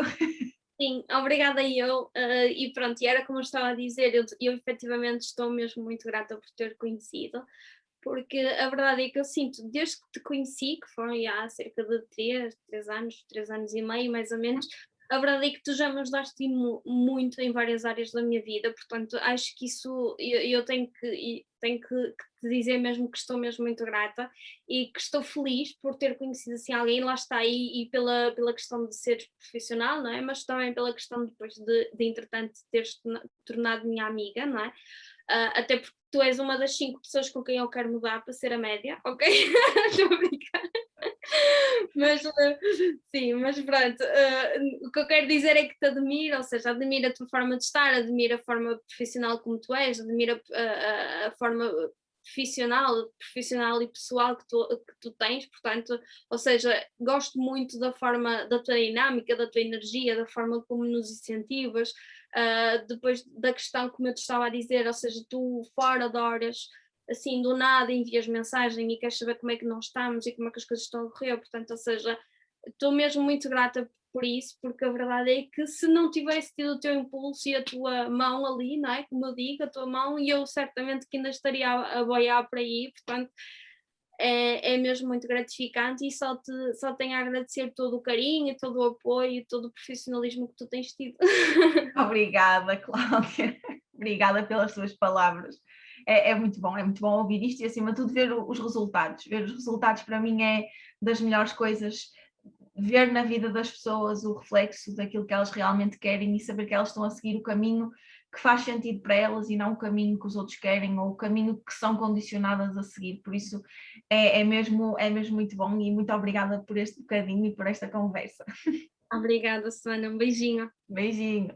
Sim, obrigada eu, e pronto, e era como eu estava a dizer, eu efetivamente estou mesmo muito grata por ter conhecido, porque a verdade é que eu sinto, desde que te conheci, que foi há cerca de 3 anos e meio, mais ou menos, a verdade é que tu já me ajudaste muito em várias áreas da minha vida, portanto, acho que isso eu tenho que te dizer mesmo que estou mesmo muito grata e que estou feliz por ter conhecido assim alguém, lá está aí, e pela questão de ser profissional, não é? Mas também pela questão depois de entretanto teres tornado minha amiga, não é? Até porque tu és uma das 5 pessoas com quem eu quero mudar para ser a média, ok? Estou a brincar. Mas sim, mas pronto, o que eu quero dizer é que te admiro, ou seja, admiro a tua forma de estar, admiro a forma profissional como tu és, admiro a forma profissional e pessoal que tu tens, portanto, ou seja, gosto muito da forma, da tua dinâmica, da tua energia, da forma como nos incentivas, depois da questão como eu te estava a dizer, ou seja, tu fora de horas assim do nada envias mensagem e queres saber como é que nós estamos e como é que as coisas estão a correr, portanto, ou seja, estou mesmo muito grata por isso, porque a verdade é que se não tivesse tido o teu impulso e a tua mão ali, não é? Como eu digo, a tua mão, e eu certamente que ainda estaria a boiar por aí, portanto, é mesmo muito gratificante e só tenho a agradecer todo o carinho, e todo o apoio e todo o profissionalismo que tu tens tido. Obrigada, Cláudia. Obrigada pelas tuas palavras. É muito bom ouvir isto e, acima de tudo, ver os resultados. Ver os resultados, para mim, é das melhores coisas. Ver na vida das pessoas o reflexo daquilo que elas realmente querem e saber que elas estão a seguir o caminho que faz sentido para elas e não o caminho que os outros querem ou o caminho que são condicionadas a seguir. Por isso, é mesmo muito bom e muito obrigada por este bocadinho e por esta conversa. Obrigada, Susana, um beijinho. Beijinho.